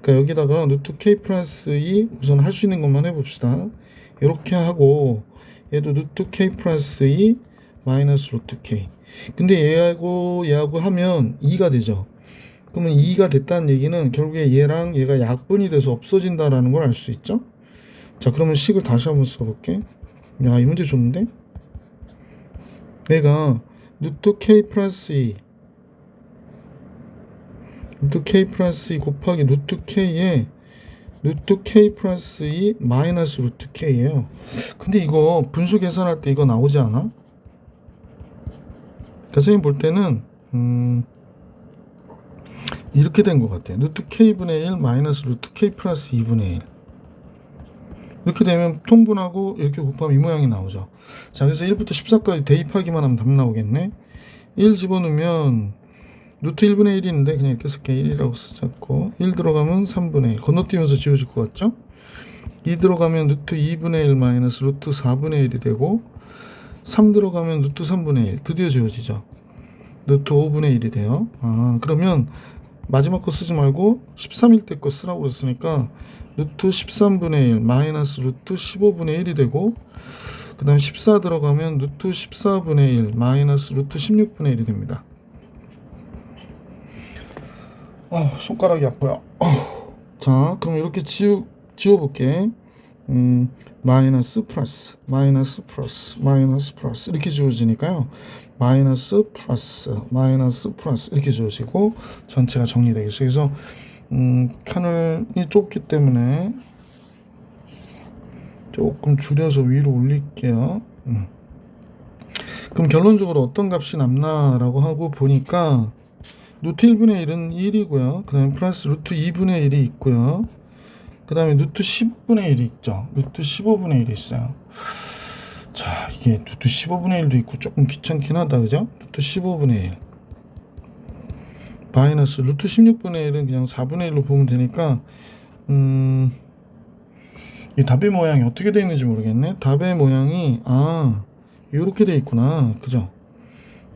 그러니까 여기다가 루트 K 플러스 2 우선 할 수 있는 것만 해봅시다. 이렇게 하고 얘도 루트 K 플러스 2 마이너스 루트 K. 근데 얘하고 하면 2가 되죠. 그러면 2가 됐다는 얘기는 결국에 얘랑 얘가 약분이 돼서 없어진다라는 걸 알 수 있죠. 자 그러면 식을 다시 한번 써볼게. 야 이 문제 좋은데? 내가 루트 K 플러스 2 루트 K 플러스 2 곱하기 루트 K에 루트 K 플러스 2 마이너스 루트 K예요. 근데 이거 분수 계산할 때 이거 나오지 않아? 선생님 볼 때는 이렇게 된 것 같아. 루트 K분의 1 마이너스 루트 K 플러스 2분의 1 이렇게 되면 통분하고 이렇게 곱하면 이 모양이 나오죠. 자 그래서 1부터 14까지 대입하기만 하면 답 나오겠네. 1 집어넣으면 루트 1분의 1인데 그냥 이렇게 쓸게. 1이라고 쓰자고. 1 들어가면 3분의 1 건너뛰면서 지워질 것 같죠? 2 들어가면 루트 2분의 1 마이너스 루트 4분의 1이 되고 3 들어가면 루트 3분의 1 드디어 지워지죠. 루트 5분의 1이 돼요. 아 그러면 마지막 거 쓰지 말고 13일 때 거 쓰라고 그랬으니까 루트 13분의 1 마이너스 루트 15분의 1이 되고 그 다음 14 들어가면 루트 14분의 1 마이너스 루트 16분의 1이 됩니다. 손가락이 아파요. 자 그럼 이렇게 지워볼게. 마이너스 플러스 마이너스 플러스 마이너스 플러스 이렇게 지워지니까요. 마이너스 플러스 마이너스 플러스 이렇게 지워지고 전체가 정리되겠어요. 그래서 칸이 좁기 때문에 조금 줄여서 위로 올릴게요. 그럼 결론적으로 어떤 값이 남나라고 하고 보니까 루트 1분의 1은 1이고요. 그 다음에 플러스 루트 2분의 1이 있고요. 그 다음에 루트 15분의 1이 있죠. 루트 15분의 1이 있어요. 자, 이게 루트 15분의 1도 있고 조금 귀찮긴 하다, 그죠? 루트 15분의 1 마이너스 루트 16분의 1은 그냥 4분의 1로 보면 되니까 이 답의 모양이 어떻게 되어 있는지 모르겠네. 답의 모양이 이렇게 되어 있구나, 그죠?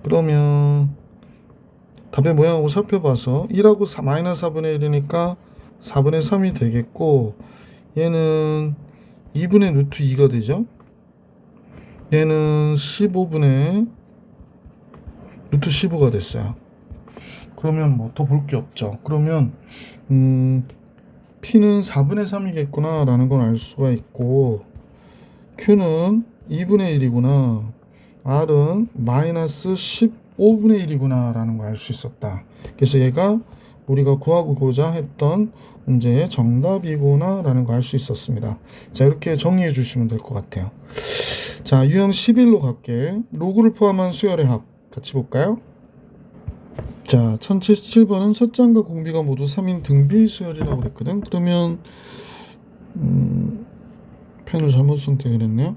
그러면 답의 모양하고 살펴봐서 1하고 마이너스 4분의 1이니까 4분의 3이 되겠고 얘는 2분의 루트 2가 되죠. 얘는 15분의 루트 15가 됐어요. 그러면 뭐 더 볼 게 없죠. 그러면 P는 4분의 3이겠구나 라는 걸 알 수가 있고 Q는 2분의 1이구나 R은 마이너스 15분의 1이구나 라는 걸 알 수 있었다. 그래서 얘가 우리가 구하고자 했던 문제의 정답이구나 라는 걸 알 수 있었습니다. 자 이렇게 정리해 주시면 될 것 같아요. 자 유형 11로 갈게. 로그를 포함한 수열의 합 같이 볼까요? 자 1077번은 첫장과 공비가 모두 3인 등비 수열이라고 그랬거든. 그러면 펜을 잘못 선택을 했네요.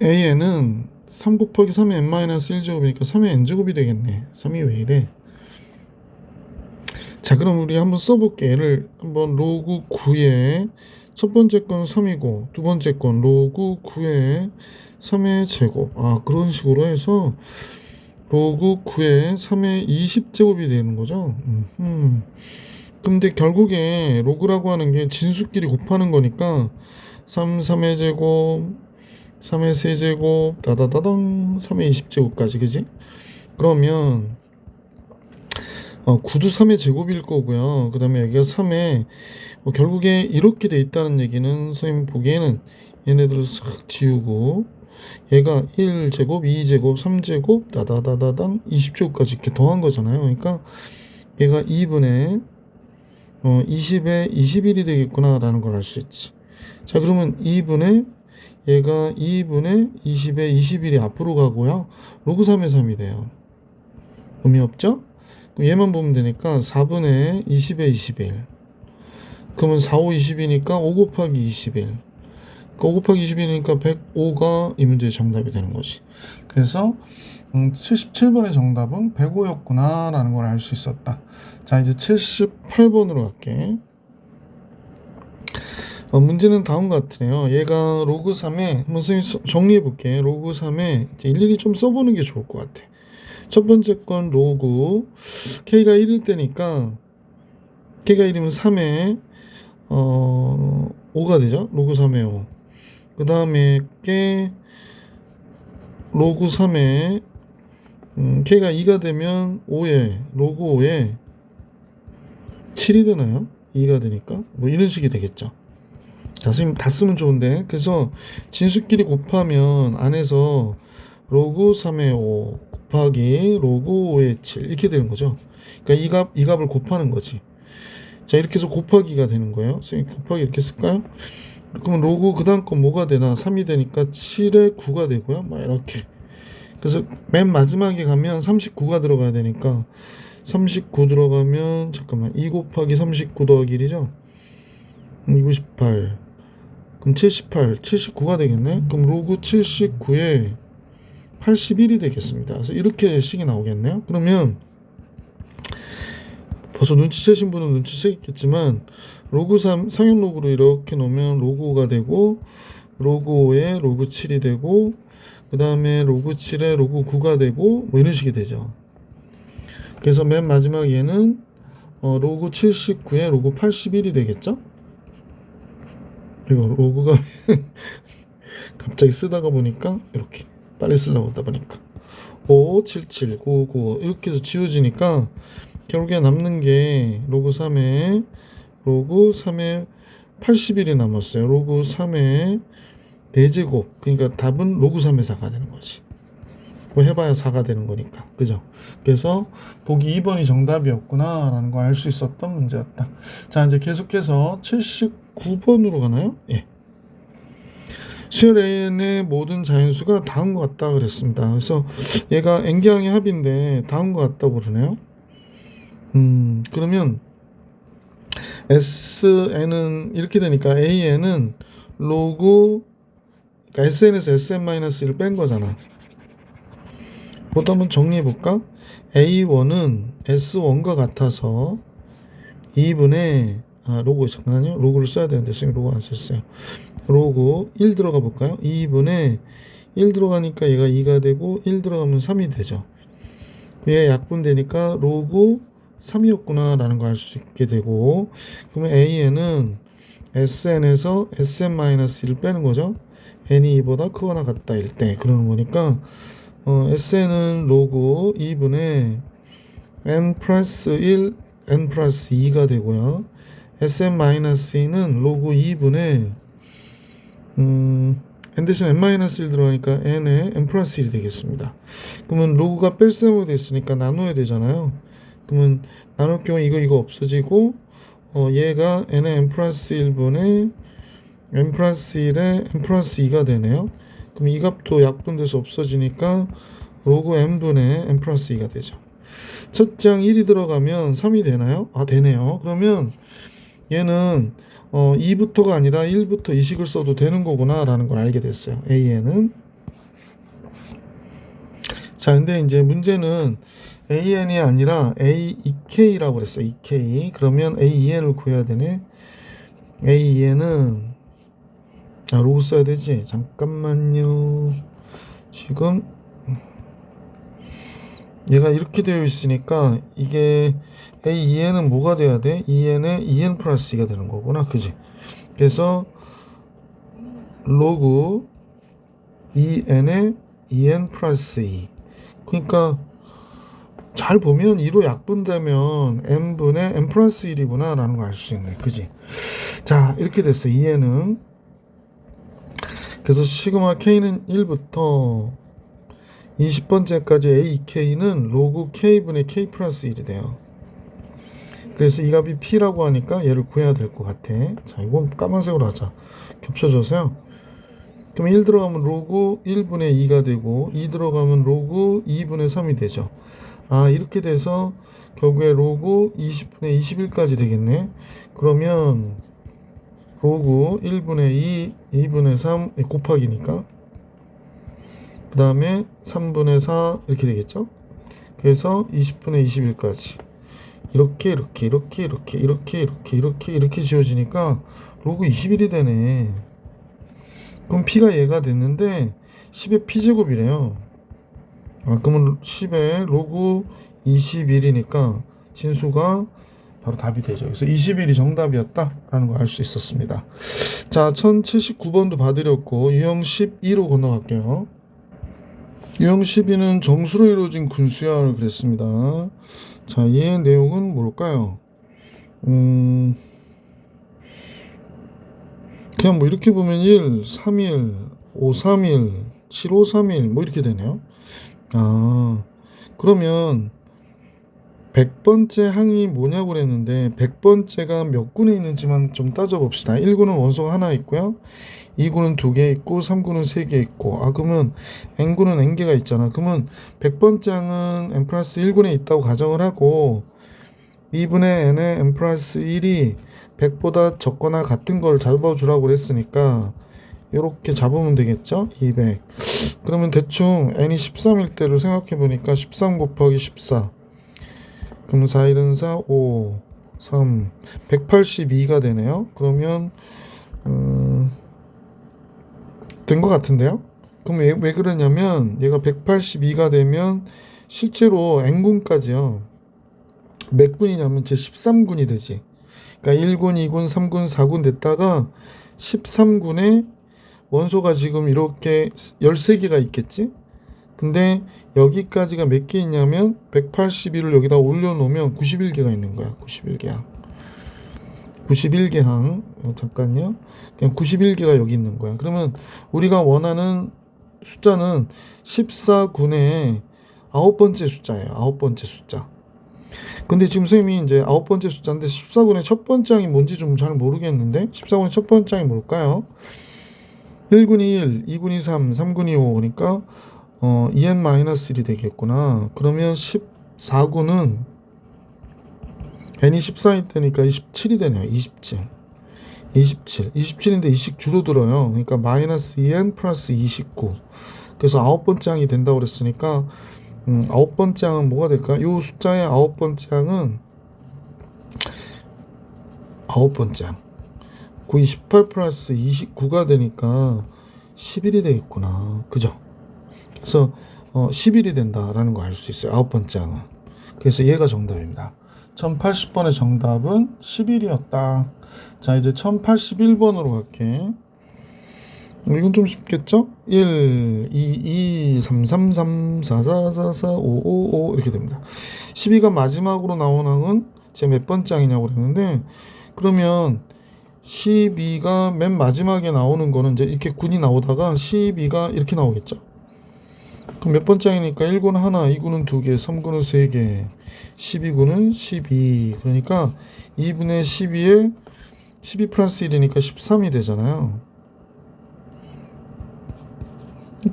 A에는 3 곱하기 3의 n-1제곱이니까 3의 n제곱이 되겠네. 3이 왜 이래? 자 그럼 우리 한번 써볼게. 얘를 한번 로그 9에 첫 번째 건 3이고 두 번째 건 로그 9에 3의 제곱 그런 식으로 해서 로그 9에 3의 20제곱이 되는 거죠. 근데 결국에 로그라고 하는 게 진수끼리 곱하는 거니까 3의 제곱 3의 세제곱 다다다당 3의 20제곱까지 그지? 그러면 9도 3의 제곱일 거고요. 그 다음에 여기가 3의 결국에 이렇게 돼 있다는 얘기는 선생님 보기에는 얘네들을 싹 지우고 얘가 1제곱, 2제곱, 3제곱 다다다다당 20제곱까지 이렇게 더한 거잖아요. 그러니까 얘가 2분의 20에 21이 되겠구나 라는 걸 알 수 있지. 자, 그러면 2분의 얘가 2분의 20에 21이 앞으로 가고요. 로그 3의 3이 돼요. 의미 없죠? 그럼 얘만 보면 되니까 4분의 20에 21. 그러면 4, 5, 20이니까 5 곱하기 21. 5 곱하기 21이니까 105가 이 문제의 정답이 되는 거지. 그래서 77번의 정답은 105였구나 라는 걸 알 수 있었다. 자, 이제 78번으로 갈게. 문제는 다음과 같으네요. 얘가 로그 3에 한번 정리해 볼게. 로그 3에 일일이 좀 써보는 게 좋을 것 같아. 첫 번째 건 로그 K가 1일 때니까 K가 1이면 3에 5가 되죠. 로그 3에 5. 그 다음에 게 로그 3에 K가 2가 되면 5에 로그 5에 7이 되나요? 2가 되니까 뭐 이런 식이 되겠죠. 자, 선생님 다 쓰면 좋은데 그래서 진수끼리 곱하면 안에서 로그 3의 5 곱하기 로그 5의 7 이렇게 되는 거죠. 그러니까 이 값을 곱하는 거지. 자, 이렇게 해서 곱하기가 되는 거예요. 선생님 곱하기 이렇게 쓸까요? 그러면 로그 그 다음 건 뭐가 되나? 3이 되니까 7에 9가 되고요. 막 이렇게. 그래서 맨 마지막에 가면 39가 들어가야 되니까 39 들어가면 잠깐만 2 곱하기 39 더하기 1이죠. 298. 그럼 78, 79가 되겠네. 그럼 로그 79에 81이 되겠습니다. 그래서 이렇게 식이 나오겠네요. 그러면 벌써 눈치채신 분은 눈치채겠지만 로그 3 상형 로그로 이렇게 놓으면 로그 5가 되고 로그 5에 로그 7이 되고 그 다음에 로그 7에 로그 9가 되고 뭐 이런 식이 되죠. 그래서 맨 마지막 얘는 로그 79에 로그 81이 되겠죠. 그리고 로그가 갑자기 쓰다가 보니까 이렇게 빨리 쓰려고 하다 보니까 5, 7, 7, 9, 9 이렇게 해서 지워지니까 결국에 남는 게 로그 3에 81이 남았어요. 로그 3의 4제곱. 그러니까 답은 로그 3의 4가 되는 거지. 뭐 해봐야 4가 되는 거니까. 그죠? 그래서 보기 2번이 정답이었구나 라는 걸 알 수 있었던 문제였다. 자, 이제 계속해서 79번으로 가나요? 예. 수열 AN의 모든 자연수가 다음과 같다 그랬습니다. 그래서 얘가 N개항의 합인데 다음과 같다고 그러네요. 그러면 SN은 이렇게 되니까 AN은 로그 그러니까 SN에서 SN-1을 뺀 거잖아. 그것도 한번 정리해 볼까? A1은 S1과 같아서 2분의 로그 잠깐만요. 로그를 써야 되는데 선생님 로그 안 썼어요. 로그 1 들어가 볼까요? 2분의 1 들어가니까 얘가 2가 되고 1 들어가면 3이 되죠. 얘 약분되니까 로그 3이었구나 라는 걸 알 수 있게 되고 그러면 AN은 SN에서 SN-1을 빼는 거죠. n이 2보다 크거나 같다 일 때 그러는 거니까 SN은 로그 2분의 n 플러스 1 n 플러스 2가 되고요. SN-2는 로그 2분의 n 대신 n-1 들어가니까 n에 n 플러스 1이 되겠습니다. 그러면 로그가 뺄셈으로 됐으니까 나눠야 되잖아요. 그러면 나눌 경우 이거 없어지고 얘가 n의 n 플러스 1분의 n 플러스 1에 n 플러스 2가 되네요. 그럼 이 값도 약분돼서 없어지니까 로그 n분의 n 플러스 2가 되죠. 첫째 항 1이 들어가면 3이 되나요? 되네요. 그러면 얘는 2부터가 아니라 1부터 이식을 써도 되는 거구나 라는 걸 알게 됐어요. AN은. 자, 근데 이제 문제는 AN이 아니라 AEK라고 그랬어요. EK. 그러면 AEN을 구해야 되네. AEN은 로그 써야 되지. 잠깐만요. 지금 얘가 이렇게 되어 있으니까 이게 AEN은 뭐가 돼야 돼? EN에 EN 플러스 2가 되는 거구나. 그지? 그래서 로그 EN에 EN 플러스 2. 그러니까 잘 보면 2로 약분되면 n분의 n 플러스 1이구나 라는 걸 알 수 있네. 그지? 자, 이렇게 됐어. EN은. 그래서 시그마 K는 1부터 20번째까지 AK는 로그 K분의 K 플러스 1이 돼요. 그래서 이 값이 p라고 하니까 얘를 구해야 될 것 같아. 자, 이건 까만색으로 하자. 겹쳐져서요. 그럼 1 들어가면 로그 1분의 2가 되고 2 들어가면 로그 2분의 3이 되죠. 아, 이렇게 돼서 결국에 로그 20분의 21까지 되겠네. 그러면 로그 1분의 2, 2분의 3 곱하기니까 그 다음에 3분의 4 이렇게 되겠죠. 그래서 20분의 21까지 이렇게 지워지니까 로그 21이 되네. 그럼 p가 얘가 됐는데 10의 p제곱이래요. 아, 그러면 10의 로그 21이니까 진수가 바로 답이 되죠. 그래서 21이 정답이었다라는 걸 알 수 있었습니다. 자, 1079번도 봐드렸고 유형 12로 건너갈게요. 유형 12는 정수로 이루어진 군수야를 그랬습니다. 자, 얘의 내용은 뭘까요? 그냥 뭐 이렇게 보면 1, 3일, 5, 3일, 7, 5, 3일 뭐 이렇게 되네요. 아, 그러면 100번째 항이 뭐냐고 그랬는데 100번째가 몇 군에 있는지만 좀 따져봅시다. 1군은 원소가 하나 있고요. 2군은 2개 있고 3군은 3개 있고 그러면 n군은 n개가 있잖아. 그러면 100번째 항은 n 플러스 1군에 있다고 가정을 하고 2분의 n의 n 플러스 1이 100보다 적거나 같은 걸 잡아주라고 그랬으니까 이렇게 잡으면 되겠죠? 200. 그러면 대충 n이 13일 때를 생각해 보니까 13 곱하기 14. 그럼 4, 1은 4, 5, 3, 182가 되네요. 그러면 된 것 같은데요? 그럼 왜 그러냐면 얘가 182가 되면 실제로 n군까지요. 몇 군이냐면 제 13군이 되지. 그러니까 1군, 2군, 3군, 4군 됐다가 13군에 원소가 지금 이렇게 13개가 있겠지? 근데 여기까지가 몇 개 있냐면 182를 여기다 올려놓으면 91개가 있는 거야. 91개 항. 91개 항. 잠깐요. 그냥 91개가 여기 있는 거야. 그러면 우리가 원하는 숫자는 14군의 9번째 숫자예요. 9번째 숫자. 근데 지금 선생님이 이제 9번째 숫자인데 14군의 첫 번째 항이 뭔지 좀 잘 모르겠는데 14군의 첫 번째 항이 뭘까요? 1군이 1, 2군이 3, 3군이 5. 그러니까 2n-1이 되겠구나. 그러면 14군은 n이 14일 때니까 27이 되네요. 27. 27인데 20 줄어들어요. 그러니까 마이너스 2n 플러스 29. 그래서 9번째 항이 된다고 그랬으니까 9번째 항은 뭐가 될까? 이 숫자의 9번째 항은 9번째 항. 9이 18 플러스 29가 되니까 11이 되겠구나. 그죠? 그래서 11이 된다라는 거 알 수 있어요. 9번째 항은. 그래서 얘가 정답입니다. 1080번의 정답은 11이었다. 자, 이제 1081번으로 갈게. 이건 좀 쉽겠죠? 1, 2, 2, 3, 3, 3, 4, 4, 4, 4, 5, 5, 5 이렇게 됩니다. 12가 마지막으로 나온 항은 제가 몇 번째 항이냐고 그랬는데 그러면 12가 맨 마지막에 나오는 거는 이제 이렇게 군이 나오다가 12가 이렇게 나오겠죠. 그럼 몇 번째 항이니까 1군은 하나, 2군은 2개, 3군은 3개, 12군은 12. 그러니까 2분의 12에 12 플러스 1이니까 13이 되잖아요.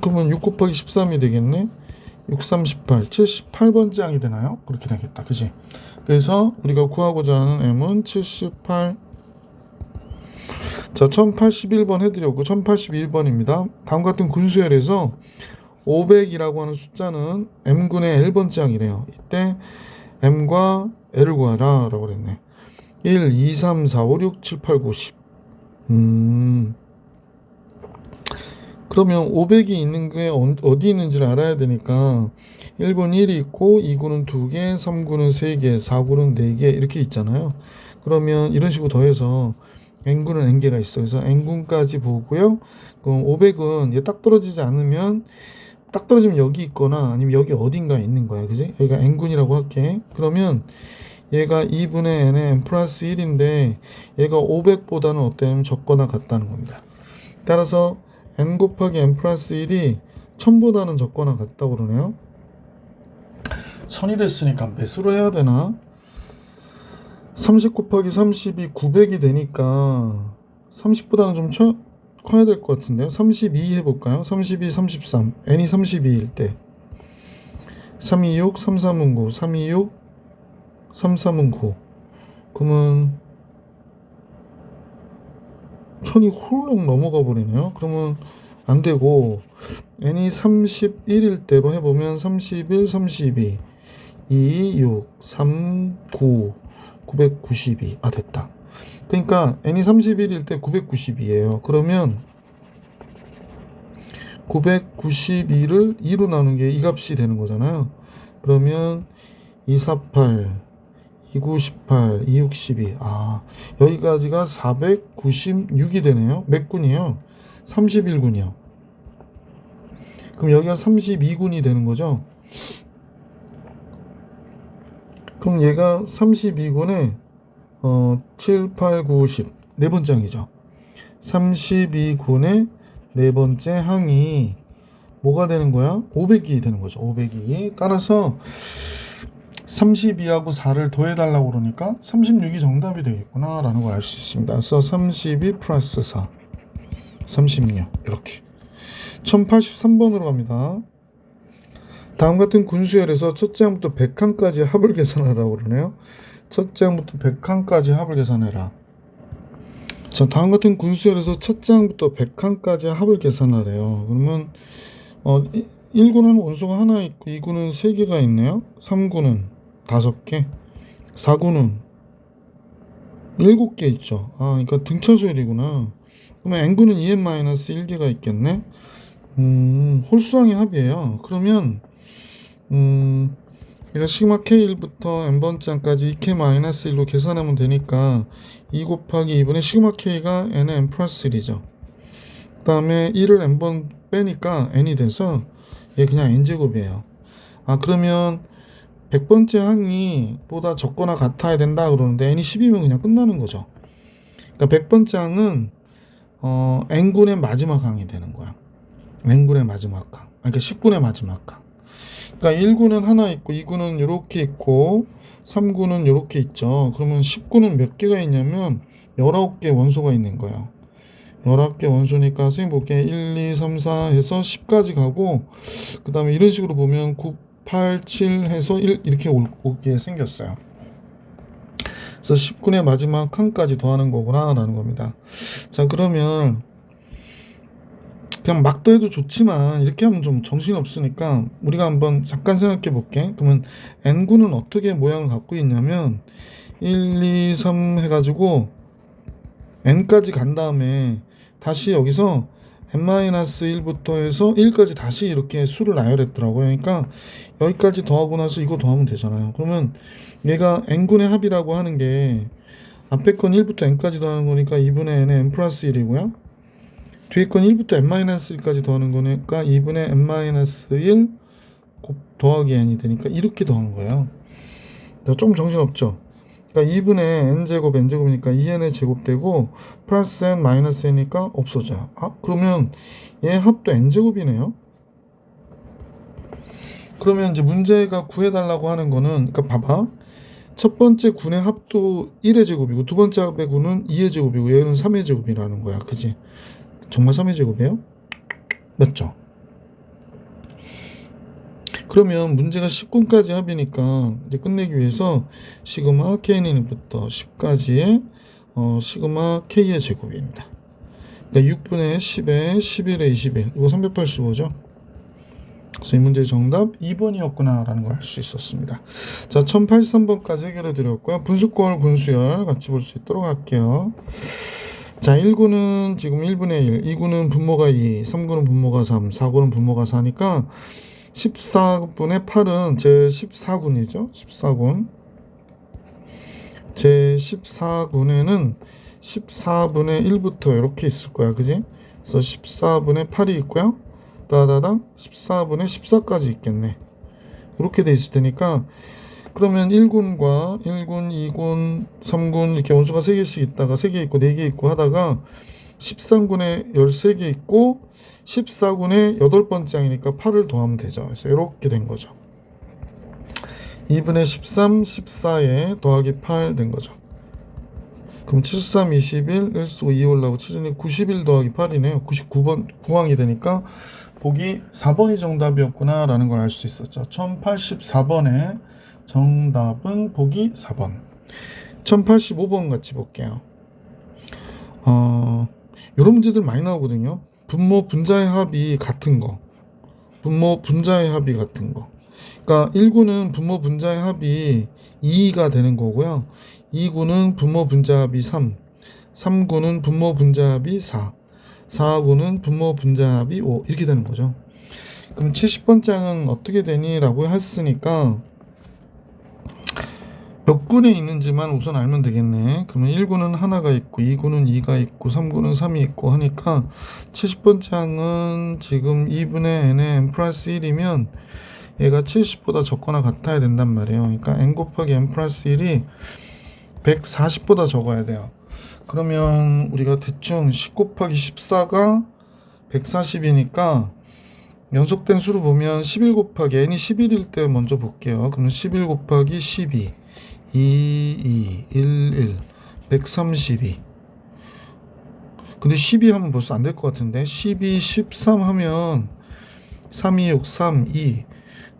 그러면 6 곱하기 13이 되겠네. 6, 3, 18, 78번째 항이 되나요? 그렇게 되겠다. 그지? 그래서 우리가 구하고자 하는 m은 78. 자, 1081번 해드렸고 1081번입니다. 다음 같은 군수열에서 500이라고 하는 숫자는 m군의 L번째 항이래요. 이때 m과 l을 구하라 라고 그랬네. 1, 2, 3, 4, 5, 6, 7, 8, 9, 10. 그러면 500이 있는 게 어디 있는지를 알아야 되니까 1군 1이 있고 2군은 2개, 3군은 3개, 4군은 4개 이렇게 있잖아요. 그러면 이런 식으로 더해서 n군은 n개가 있어. 그래서 n군까지 보고요. 그럼 500은 얘 딱 떨어지지 않으면 딱 떨어지면 여기 있거나 아니면 여기 어딘가에 있는 거야. 그지? 여기가 n군이라고 할게. 그러면 얘가 2분의 n의 n 플러스 1인데 얘가 500보다는 어때요? 적거나 같다는 겁니다. 따라서 n 곱하기 n 플러스 1이 1000보다는 적거나 같다고 그러네요. 1000이 됐으니까 몇으로 해야 되나? 30 곱하기 30이 900이 되니까 30보다는 좀 커야 될 것 같은데요. 32 해볼까요? 32, 33. n이 32일 때 326, 33은 9, 326, 33은 9. 그러면 1000이 훌렁 넘어가 버리네요. 그러면 안 되고 n이 31일 때로 해보면 31, 32, 2, 6, 3, 9, 992. 아, 됐다. 그러니까 n이 31일 때 992예요. 그러면 992를 2로 나눈 게 이 값이 되는 거잖아요. 그러면 248, 298, 262. 아, 여기까지가 496이 되네요. 몇 군이요? 31군이요. 그럼 여기가 32군이 되는 거죠. 그럼 얘가 32군에 7, 8, 9, 10 네 번째 항이죠. 32군의 네 번째 항이 뭐가 되는 거야? 500이 되는 거죠. 500이. 따라서 32하고 4를 더해달라고 그러니까 36이 정답이 되겠구나 라는 걸 알 수 있습니다. 그래서 32 플러스 4 36 이렇게 1083번으로 갑니다. 다음 같은 군수열에서 첫째 항부터 100항까지 합을 계산하라고 그러네요. 첫째 항부터 100항까지 합을 계산해라. 자, 다음 같은 군수열에서 첫째 항부터 100항까지 합을 계산하래요. 그러면 1군은 원소가 하나 있고 2군은 3개가 있네요. 3군은 5개, 4군은 7개 있죠. 아, 그러니까 등차수열이구나. 그러면 n군은 2n-1개가 있겠네. 홀수항의 합이에요. 그러면 그러니까 시그마 k1부터 n번째 항까지 2k-1로 계산하면 되니까 2 곱하기 2분의 시그마 k가 n의 n 플러스 1이죠. 그 다음에 1을 n번 빼니까 n이 돼서 얘 그냥 n제곱이에요. 아, 그러면 100번째 항이 보다 적거나 같아야 된다 그러는데 n이 10이면 그냥 끝나는 거죠. 그러니까 100번째 항은 n군의 마지막 항이 되는 거야. n군의 마지막 항. 그러니까 10군의 마지막 항. 그러니까 1군은 하나 있고 2군은 이렇게 있고 3군은 이렇게 있죠. 그러면 10군은 몇 개가 있냐면 19개 원소가 있는 거예요. 19개 원소니까 선생님 볼게. 1, 2, 3, 4 해서 10까지 가고 그 다음에 이런 식으로 보면 9, 8, 7 해서 1 이렇게 오게 생겼어요. 그래서 10군의 마지막 칸까지 더하는 거구나 라는 겁니다. 자, 그러면 그냥 막 더해도 좋지만 이렇게 하면 좀 정신이 없으니까 우리가 한번 잠깐 생각해 볼게. 그러면 n군은 어떻게 모양을 갖고 있냐면 1, 2, 3 해가지고 n까지 간 다음에 다시 여기서 n-1부터 해서 1까지 다시 이렇게 수를 나열했더라고요. 그러니까 여기까지 더하고 나서 이거 더하면 되잖아요. 그러면 얘가 n군의 합이라고 하는 게 앞에 건 1부터 n까지 더하는 거니까 2분의 n의 n 플러스 1이고요. 뒤에 건 1부터 n-1까지 더하는 거니까 2분의 n-1 더하기 n이 되니까 이렇게 더한 거예요. 좀 정신없죠? 그러니까 2분의 n제곱 n제곱이니까 2n의 제곱되고 플러스 n 마이너스 n이니까 없어져요. 아, 그러면 얘 합도 n제곱이네요. 그러면 이제 문제가 구해달라고 하는 거는, 그러니까 봐봐. 첫 번째 군의 합도 1의 제곱이고 두 번째 합의 군은 2의 제곱이고 얘는 3의 제곱이라는 거야. 그지? 정말 3의 제곱이에요? 맞죠? 그러면 문제가 10군까지 합이니까 이제 끝내기 위해서 시그마 kn부터 10까지의 시그마 k의 제곱입니다. 그러니까 6분의 10에 11에 21 이거 385죠. 그래서 이 문제의 정답 2번이었구나 라는 걸 알 수 있었습니다. 자, 1083번까지 해결해 드렸고요. 분수꼴 분수열 같이 볼 수 있도록 할게요. 자, 1구는 지금 1분의 1, 2구는 분모가 2, 3구는 분모가 3, 4구는 분모가 4니까 14분의 8은 제 14군이죠. 14군. 제 14군에는 14분의 1부터 이렇게 있을 거야. 그지? 그래서 14분의 8이 있고요. 따다당 14분의 14까지 있겠네. 이렇게 돼 있을 테니까 그러면 1군과 1군, 2군, 3군 이렇게 원소가 3개씩 있다가 3개 있고 4개 있고 하다가 13군에 13개 있고 14군에 8번째 항이니까 8을 더하면 되죠. 그래서 이렇게 된 거죠. 2분의 13, 14에 더하기 8 된 거죠. 그럼 73, 21, 1 쓰고 2 올라오고 7이 91 더하기 8이네요. 99번, 9항이 되니까 보기 4번이 정답이었구나 라는 걸 알 수 있었죠. 1084번의 정답은 보기 4번. 1085번 같이 볼게요. 이런 문제들 많이 나오거든요. 분모 분자의 합이 같은 거. 분모 분자의 합이 같은 거. 그러니까 1구는 분모 분자의 합이 2가 되는 거고요. 2구는 분모 분자합이 3, 3구는 분모 분자합이 4, 4구는 분모 분자합이 5 이렇게 되는 거죠. 그럼 70번 장은 어떻게 되니? 라고 했으니까 몇 군에 있는지만 우선 알면 되겠네. 그러면 1구는 하나가 있고 2구는 2가 있고 3구는 3이 있고 하니까 70번 장은 지금 2분의 n의 n 플러스 1이면 얘가 70보다 적거나 같아야 된단 말이에요. 그러니까 n 곱하기 n 플러스 1이 140보다 적어야 돼요. 그러면 우리가 대충 10 곱하기 14가 140이니까 연속된 수로 보면 11 곱하기 n이 11일 때 먼저 볼게요. 그러면 11 곱하기 12 2, 1, 1 132. 근데 12 하면 벌써 안 될 것 같은데 12, 13 하면 3, 2, 6, 3, 2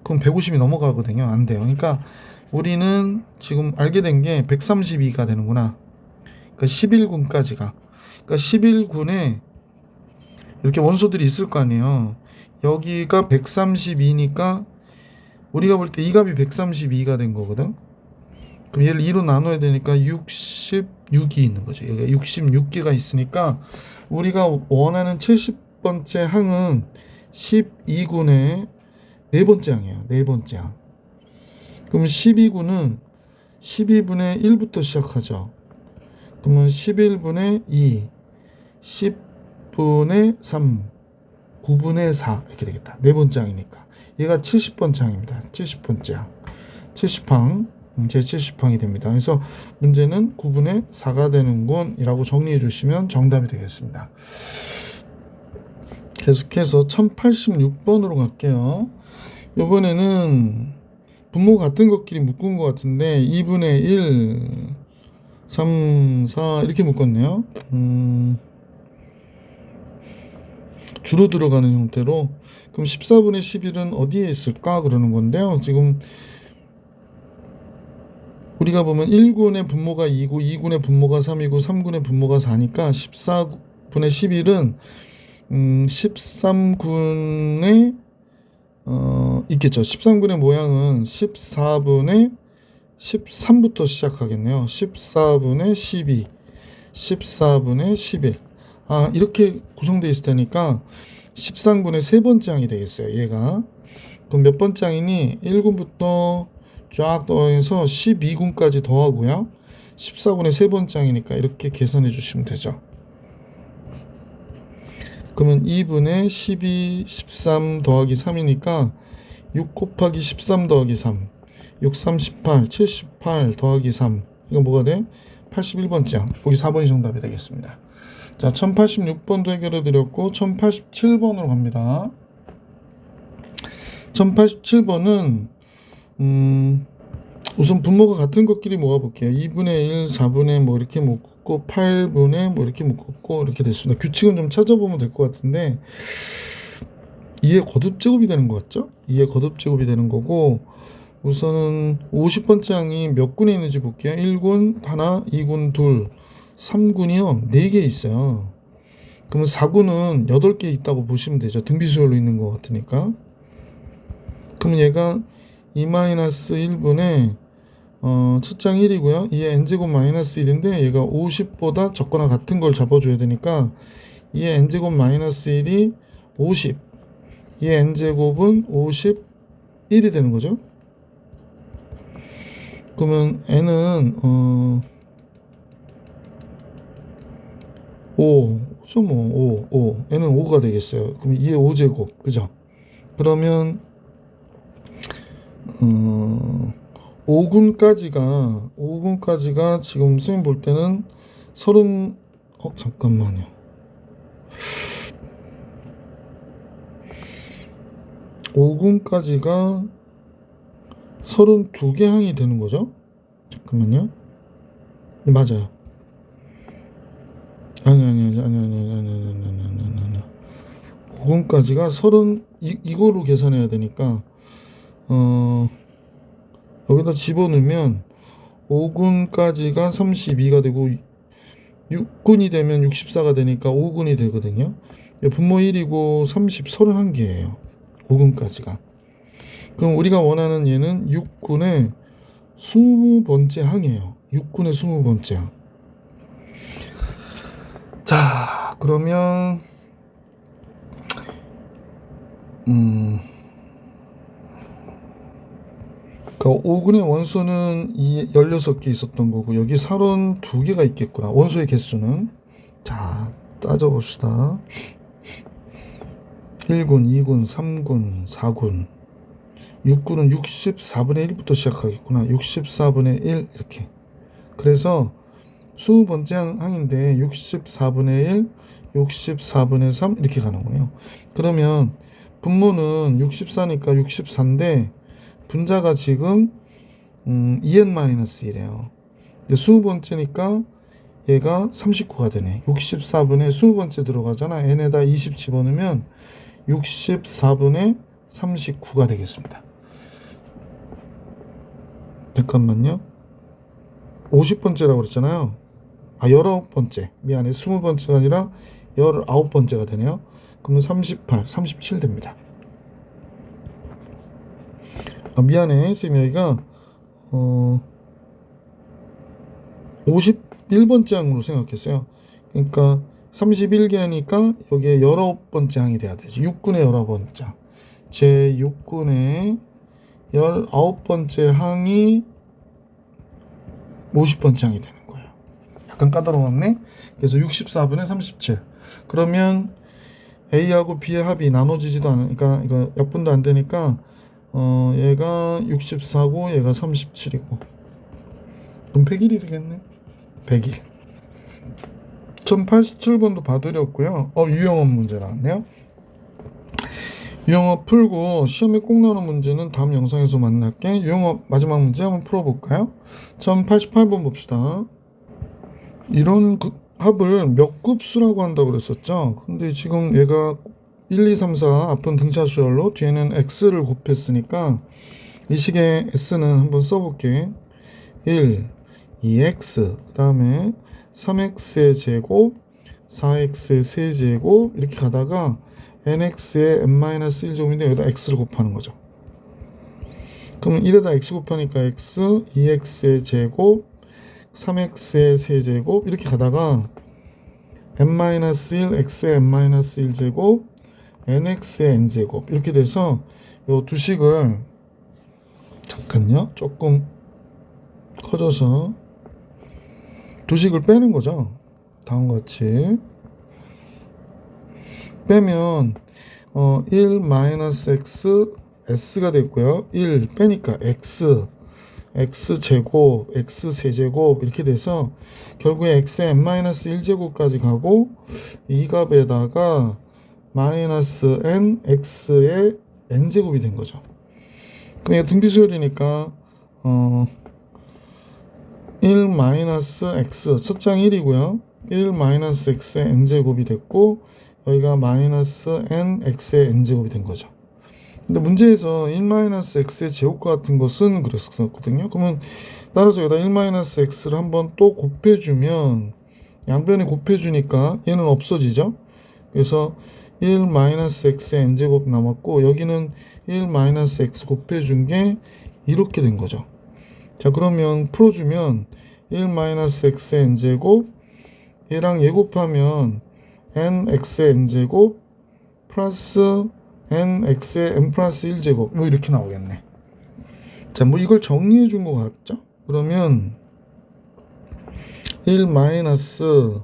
그럼 150이 넘어가거든요. 안 돼요. 그러니까 우리는 지금 알게 된 게 132가 되는구나. 그러니까 11군까지가. 그러니까 11군에 이렇게 원소들이 있을 거 아니에요. 여기가 132니까 우리가 볼 때 이 값이 132가 된 거거든. 그럼 얘를 2로 나눠야 되니까 66이 있는 거죠. 여기가 66개가 있으니까 우리가 원하는 70번째 항은 12군의 네 번째 항이에요. 네 번째 항. 그럼 12군은 12분의 1부터 시작하죠. 그러면 11분의 2, 10분의 3, 9분의 4 이렇게 되겠다. 네 번째 항이니까. 얘가 70번째 항입니다. 70번째 항. 70항. 제 70항이 됩니다. 그래서 문제는 9분의 4가 되는군 이라고 정리해 주시면 정답이 되겠습니다. 계속해서 1086번으로 갈게요. 이번에는 분모 같은 것끼리 묶은 것 같은데 2분의 1, 3, 4 이렇게 묶었네요. 주로 들어가는 형태로. 그럼 14분의 11은 어디에 있을까 그러는 건데요. 지금 우리가 보면 1군의 분모가 2고 2군의 분모가 3이고 3군의 분모가 4니까 14분의 11은 13군에 있겠죠. 13군의 모양은 14분의 13부터 시작하겠네요. 14분의 12, 14분의 11. 이렇게 구성되어 있을 테니까 13군의 세 번째 항이 되겠어요. 얘가. 그럼 몇 번째 항이니? 1군부터 쫙 더해서 12군까지 더하고요. 14군의 세 번째 항이니까 이렇게 계산해 주시면 되죠. 그러면 2분의 12, 13 더하기 3이니까 6 곱하기 13 더하기 3 6, 3, 18, 78 더하기 3 이거 뭐가 돼? 81번째 항. 보기 4번이 정답이 되겠습니다. 자, 1086번도 해결해 드렸고 1087번으로 갑니다. 1087번은 우선 분모가 같은 것끼리 모아볼게요. 2분의 1, 4분의 뭐 이렇게 묶었고 8분의 뭐 이렇게 묶었고 이렇게 됐습니다. 규칙은 좀 찾아보면 될 것 같은데 2의 거듭제곱이 되는 것 같죠? 2의 거듭제곱이 되는 거고 우선은 50번째 항이 몇 군에 있는지 볼게요. 1군 하나, 2군 둘, 3군이요 4개 있어요. 그러면 4군은 8개 있다고 보시면 되죠. 등비수열로 있는 것 같으니까. 그럼 얘가 2-1분의 첫 장 1이고요. 얘 n제곱 마이너스 1인데 얘가 50보다 적거나 같은 걸 잡아줘야 되니까 얘 n제곱 마이너스 1이 50. 얘 n제곱은 51이 되는 거죠. 그러면 n은 5, n은 5가 되겠어요. 그럼 2의 5제곱, 그죠? 그러면 5군까지가 지금 선생님 볼 때는 30 잠깐만요. 5군까지가 32개 항이 되는 거죠? 잠깐만요. 네, 맞아요. 5군까지가 30 이거로 계산해야 되니까 여기다 집어넣으면 5군까지가 32가 되고 6군이 되면 64가 되니까 5군이 되거든요. 분모 1이고 31개예요. 5군까지가. 그럼 우리가 원하는 얘는 6군의 20번째 항이에요. 6군의 20번째 항. 자, 그러면 그 5군의 원소는 16개 있었던 거고 여기 32개가 있겠구나. 원소의 개수는. 자, 따져봅시다. 1군, 2군, 3군, 4군 6군은 64분의 1부터 시작하겠구나. 64분의 1 이렇게. 그래서 20번째 항인데 64분의 1, 64분의 3 이렇게 가는 거예요. 그러면 분모는 64니까 64인데 분자가 지금 2n-1이래요. 20번째니까 얘가 39가 되네. 64분의 20번째 들어가잖아. n에다 20 집어넣으면 64분의 39가 되겠습니다. 잠깐만요. 50번째라고 그랬잖아요. 19번째. 미안해. 20번째가 아니라 19번째가 되네요. 그러면 38, 37 됩니다. 미안해. 쌤이 여기가 51번째 항으로 생각했어요. 그러니까 31개니까 여기에 19번째 항이 돼야 되지. 6군의 19번째 항. 제 6군의 19번째 항이 50번째 항이 되는 거예요. 약간 까다로웠네. 그래서 64분의 37. 그러면 A하고 B의 합이 나눠지지도 않으니까 이거 약분도 안 되니까 얘가 64고 얘가 37이고 그럼 100일이 되겠네. 100일. 1087번도 봐드렸고요. 유형업 문제 나왔네요. 유형업 풀고 시험에 꼭 나오는 문제는 다음 영상에서 만날게. 유형업 마지막 문제 한번 풀어볼까요? 1088번 봅시다. 이런 합을 몇 급수라고 한다고 그랬었죠. 근데 지금 얘가 1, 2, 3, 4 앞은 등차수열로 뒤에는 x를 곱했으니까 이 식의 s는 한번 써볼게. 1, 2x 그 다음에 3x의 제곱 4x의 세제곱 이렇게 가다가 nx의 n-1제곱인데 여기다 x를 곱하는 거죠. 그럼 1에다 x 곱하니까 x, 2x의 제곱 3x의 세제곱 이렇게 가다가 n-1, x의 n-1제곱 nx의 n제곱 이렇게 돼서 요 두 식을 잠깐요 조금 커져서 두 식을 빼는 거죠. 다음과 같이 빼면 1-x s가 됐고요. 1 빼니까 x x제곱 x 세제곱 이렇게 돼서 결국에 x의 n-1제곱까지 가고 이 값에다가 마이너스 n x의 n제곱이 된 거죠. 그럼 이게 등비수열이니까 1-x 첫 장 1이고요 1-x의 n제곱이 됐고 여기가 마이너스 n x의 n제곱이 된 거죠. 근데 문제에서 1-x의 제곱과 같은 것은 그랬었거든요. 그러면 따라서 여기다 1-x를 한번 또 곱해주면 양변에 곱해주니까 얘는 없어지죠. 그래서 1-x의 n제곱 남았고 여기는 1-x 곱해준 게 이렇게 된 거죠. 자, 그러면 풀어주면 1-x의 n제곱 얘랑 얘 곱하면 nx의 n제곱 플러스 nx의 n 플러스 1제곱 뭐 이렇게 나오겠네. 자, 뭐 이걸 정리해 준 것 같죠? 그러면 1 마이너스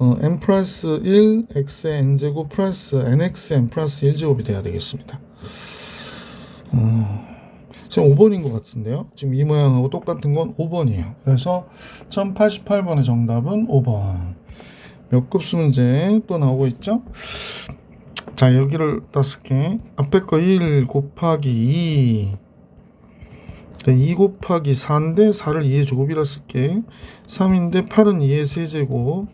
n 플러스 1 x의 n제곱 플러스 nx의 n 플러스 1제곱이 돼야 되겠습니다. 지금 5번인 것 같은데요. 지금 이 모양하고 똑같은 건 5번이에요. 그래서 1088번의 정답은 5번. 몇 급수 문제 또 나오고 있죠? 자, 여기를 다 쓸게. 앞에 거 1 곱하기 2 2 곱하기 4인데 4를 2의 제곱이라 쓸게. 3인데 8은 2의 세제곱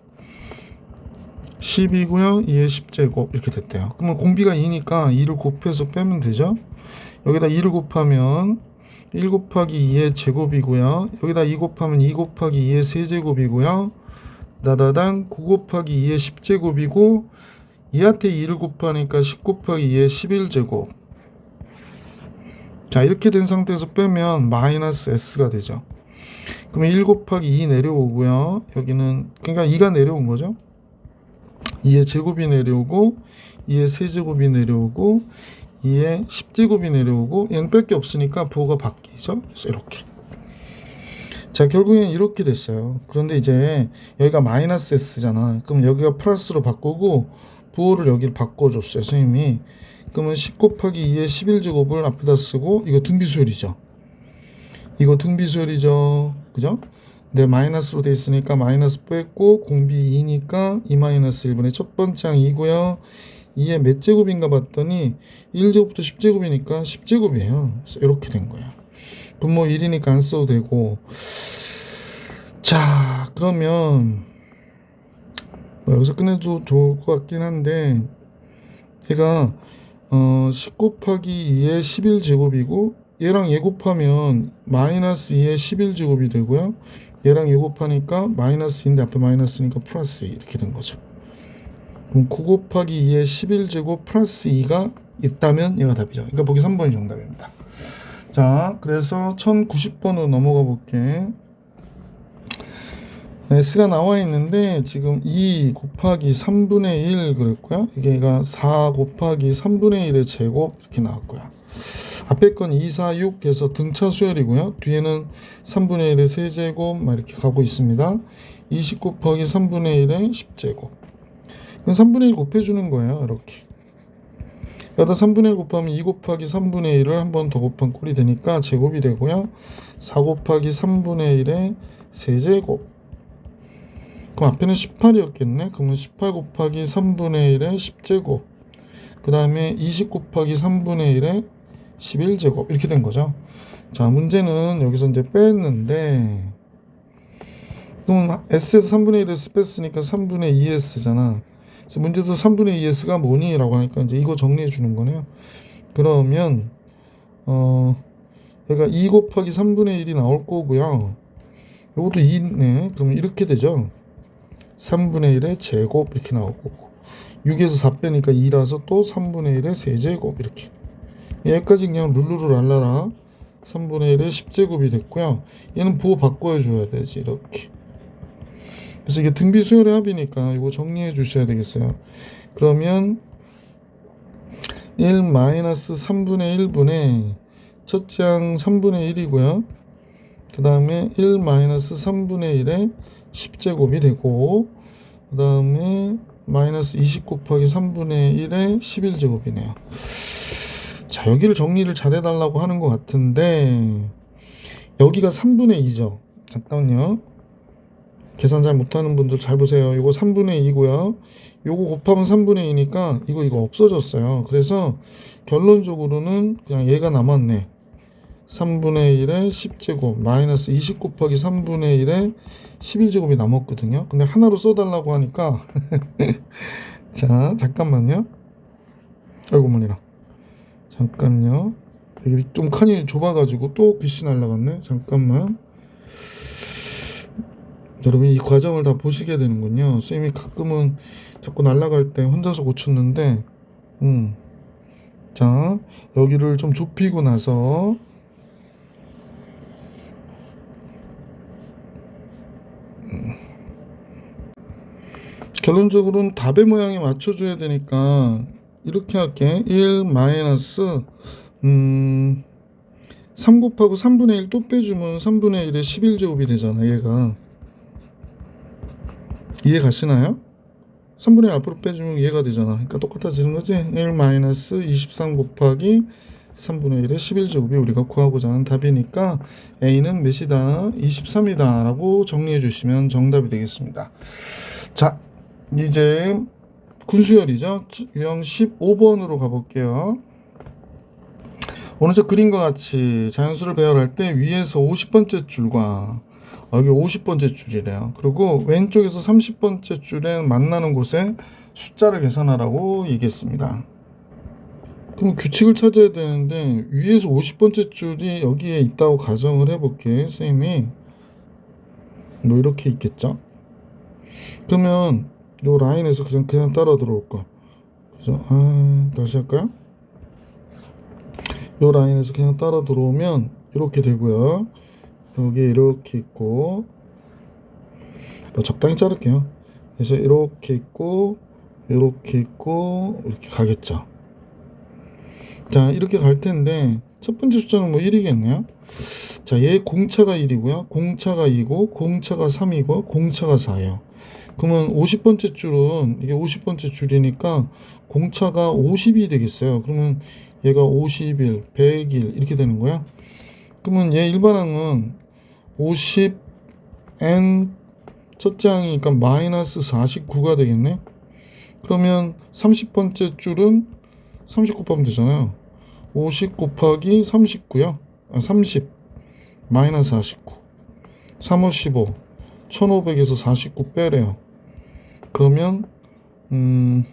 10이고요. 2의 10제곱 이렇게 됐대요. 그러면 공비가 2니까 2를 곱해서 빼면 되죠. 여기다 2를 곱하면 1 곱하기 2의 제곱이고요. 여기다 2 곱하면 2 곱하기 2의 세제곱이고요. 나다당 9 곱하기 2의 10제곱이고 2한테 2를 곱하니까 10 곱하기 2의 11제곱. 자, 이렇게 된 상태에서 빼면 마이너스 s가 되죠. 그러면 1 곱하기 2 내려오고요. 여기는 그러니까 2가 내려온 거죠. 2의 제곱이 내려오고 2의 세제곱이 내려오고 2의 10제곱이 내려오고 얘는 뺄 게 없으니까 부호가 바뀌죠. 그래서 이렇게. 자, 결국엔 이렇게 됐어요. 그런데 이제 여기가 마이너스 s잖아. 그럼 여기가 플러스로 바꾸고 부호를 여기 바꿔줬어요, 선생님이. 그러면 10 곱하기 2의 11제곱을 앞에다 쓰고 이거 등비수열이죠. 이거 등비수열이죠. 그죠? 근데 마이너스로 돼 있으니까 마이너스 뺐고 공비 2니까 2 마이너스 1분의 첫 번째 항 2고요. 2의 몇 제곱인가 봤더니 1제곱부터 10제곱이니까 10제곱이에요. 그래서 이렇게 된 거예요. 분모 1이니까 안 써도 되고. 자, 그러면 여기서 끝내도 좋을 것 같긴 한데 얘가 10 곱하기 2의 11제곱이고 얘랑 얘 곱하면 마이너스 2의 11제곱이 되고요. 얘랑 얘 곱하니까 마이너스인데 앞에 마이너스니까 플러스 2 이렇게 된 거죠. 그럼 9 곱하기 2의 11제곱 플러스 2가 있다면 얘가 답이죠. 그러니까 보기 3번이 정답입니다. 자, 그래서 1090번으로 넘어가 볼게. S가 나와 있는데 지금 2 곱하기 3분의 1 그랬고요. 이게가 4 곱하기 3분의 1의 제곱 이렇게 나왔고요. 앞에 건 2, 4, 6 해서 등차 수열이고요. 뒤에는 3분의 1의 세제곱 막 이렇게 가고 있습니다. 20 곱하기 3분의 1의 10제곱. 그럼 3분의 1 곱해주는 거예요. 이렇게. 여기다 3분의 1 곱하면 2 곱하기 3분의 1을 한 번 더 곱한 꼴이 되니까 제곱이 되고요. 4 곱하기 3분의 1의 세제곱. 그럼 앞에는 18이었겠네. 그러면 18 곱하기 3분의 1의 10제곱. 그 다음에 20 곱하기 3분의 1의 11제곱. 이렇게 된 거죠. 자, 문제는 여기서 이제 뺐는데, 그럼 S에서 3분의 1S 뺐으니까 3분의 2S잖아. 그래서 문제도 3분의 2S가 뭐니? 라고 하니까 이제 이거 정리해 주는 거네요. 그러면, 얘가 2 곱하기 3분의 1이 나올 거고요. 요것도 2네. 그러면 이렇게 되죠. 3분의 1의 제곱 이렇게 나올 거고 6에서 4 빼니까 2라서 또 3분의 1의 세제곱 이렇게 여기까지 그냥 룰루를 알라라 3분의 1의 10제곱이 됐고요. 얘는 부호 바꿔줘야 되지 이렇게. 그래서 이게 등비수열의 합이니까 이거 정리해 주셔야 되겠어요. 그러면 1 마이너스 3분의 1분의 첫째 항 3분의 1이고요. 그 다음에 1 마이너스 3분의 1의 10제곱이 되고 그 다음에 마이너스 20 곱하기 3분의 1의 11제곱이네요. 자, 여기를 정리를 잘 해달라고 하는 것 같은데 여기가 3분의 2죠. 잠깐만요. 계산 잘 못하는 분들 잘 보세요. 이거 3분의 2고요. 요거 곱하면 3분의 2니까 이거 없어졌어요. 그래서 결론적으로는 그냥 얘가 남았네. 3분의 1의 10제곱 마이너스 20 곱하기 3분의 1의 11제곱이 남았거든요. 근데 하나로 써달라고 하니까 자, 잠깐만요. 아이고 머니라. 잠깐요. 이게 좀 칸이 좁아가지고 또 글씨 날라갔네. 잠깐만. 여러분 이 과정을 다 보시게 되는군요. 선생님이 가끔은 자꾸 날라갈 때 혼자서 고쳤는데 자, 여기를 좀 좁히고 나서 결론적으로는 답의 모양에 맞춰줘야 되니까 이렇게 할게. 1 마이너스 3 곱하고 3분의 1 또 빼주면 3분의 1의 11제곱이 되잖아. 얘가 이해 가시나요? 3분의 1 앞으로 빼주면 얘가 되잖아. 그러니까 똑같아지는 거지. 1 마이너스 23 곱하기 3분의 1의 11제곱이 우리가 구하고자 하는 답이니까 A는 몇이다? 23이다 라고 정리해 주시면 정답이 되겠습니다. 자, 이제 군수열이죠. 유형 15번으로 가볼게요. 오늘 저 그림과 같이 자연수를 배열할 때 위에서 50번째 줄과 여기 50번째 줄이래요. 그리고 왼쪽에서 30번째 줄에 만나는 곳에 숫자를 계산하라고 얘기했습니다. 그럼 규칙을 찾아야 되는데 위에서 50번째 줄이 여기에 있다고 가정을 해볼게. 선생님이 뭐 이렇게 있겠죠? 그러면 요 라인에서 그냥 따라 들어올 거야. 그죠? 다시 할까요? 요 라인에서 그냥 따라 들어오면 이렇게 되고요. 여기 이렇게 있고 적당히 자를게요. 그래서 이렇게 있고 이렇게 가겠죠. 자, 이렇게 갈 텐데 첫 번째 숫자는 뭐 1이겠네요. 자, 얘 공차가 1이고요. 공차가 2고 공차가 3이고 공차가 4예요. 그러면 50번째 줄은 이게 50번째 줄이니까 공차가 50이 되겠어요. 그러면 얘가 51, 101 이렇게 되는 거야. 그러면 얘 일반항은 50n 첫째 항이니까 마이너스 49가 되겠네. 그러면 30번째 줄은 30 곱하면 되잖아요. 50 곱하기 39요. 30 마이너스 49 3, 5, 15 1500에서 49 빼래요. 그러면 그럼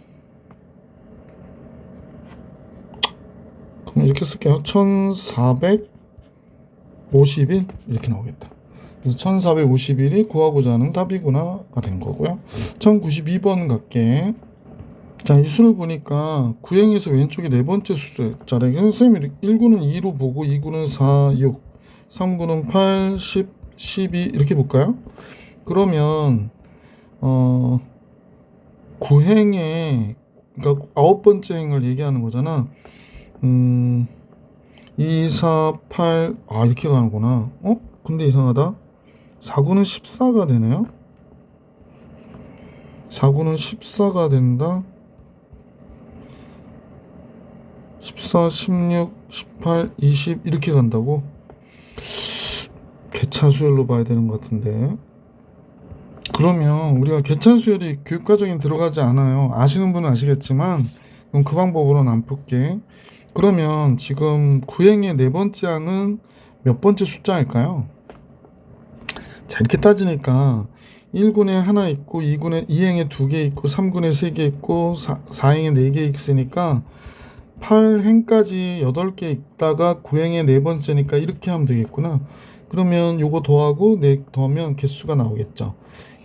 이렇게 쓸게요. 1451 이렇게 나오겠다. 그래서 1451이 구하고자 하는 답이구나가 된 거고요. 1092번 갈게. 자, 이 수를 보니까 구행에서 왼쪽이 네 번째 숫자래. 선생님이 1구는 2로 보고 2구는 4, 6, 3구는 8, 10, 12 이렇게 볼까요? 그러면 구행에 그러니까 9번째 행을 얘기하는 거잖아. 2, 4, 8 이렇게 가는구나. 근데 이상하다. 4구는 14가 되네요. 4구는 14가 된다. 14, 16, 18, 20 이렇게 간다고? 개차수열로 봐야 되는 것 같은데. 그러면 우리가 개차수열이 교육과정에 들어가지 않아요. 아시는 분은 아시겠지만 그럼 그 방법으로는 안 풀게. 그러면 지금 구행의 네 번째 항은 몇 번째 숫자일까요? 자, 이렇게 따지니까 1군에 하나 있고 2행에 2개 있고 3군에 3개 있고 4행에 4개 있으니까 8행까지 8개 있다가 9행에 네 번째니까 이렇게 하면 되겠구나. 그러면 요거 더하고 4 더하면 개수가 나오겠죠.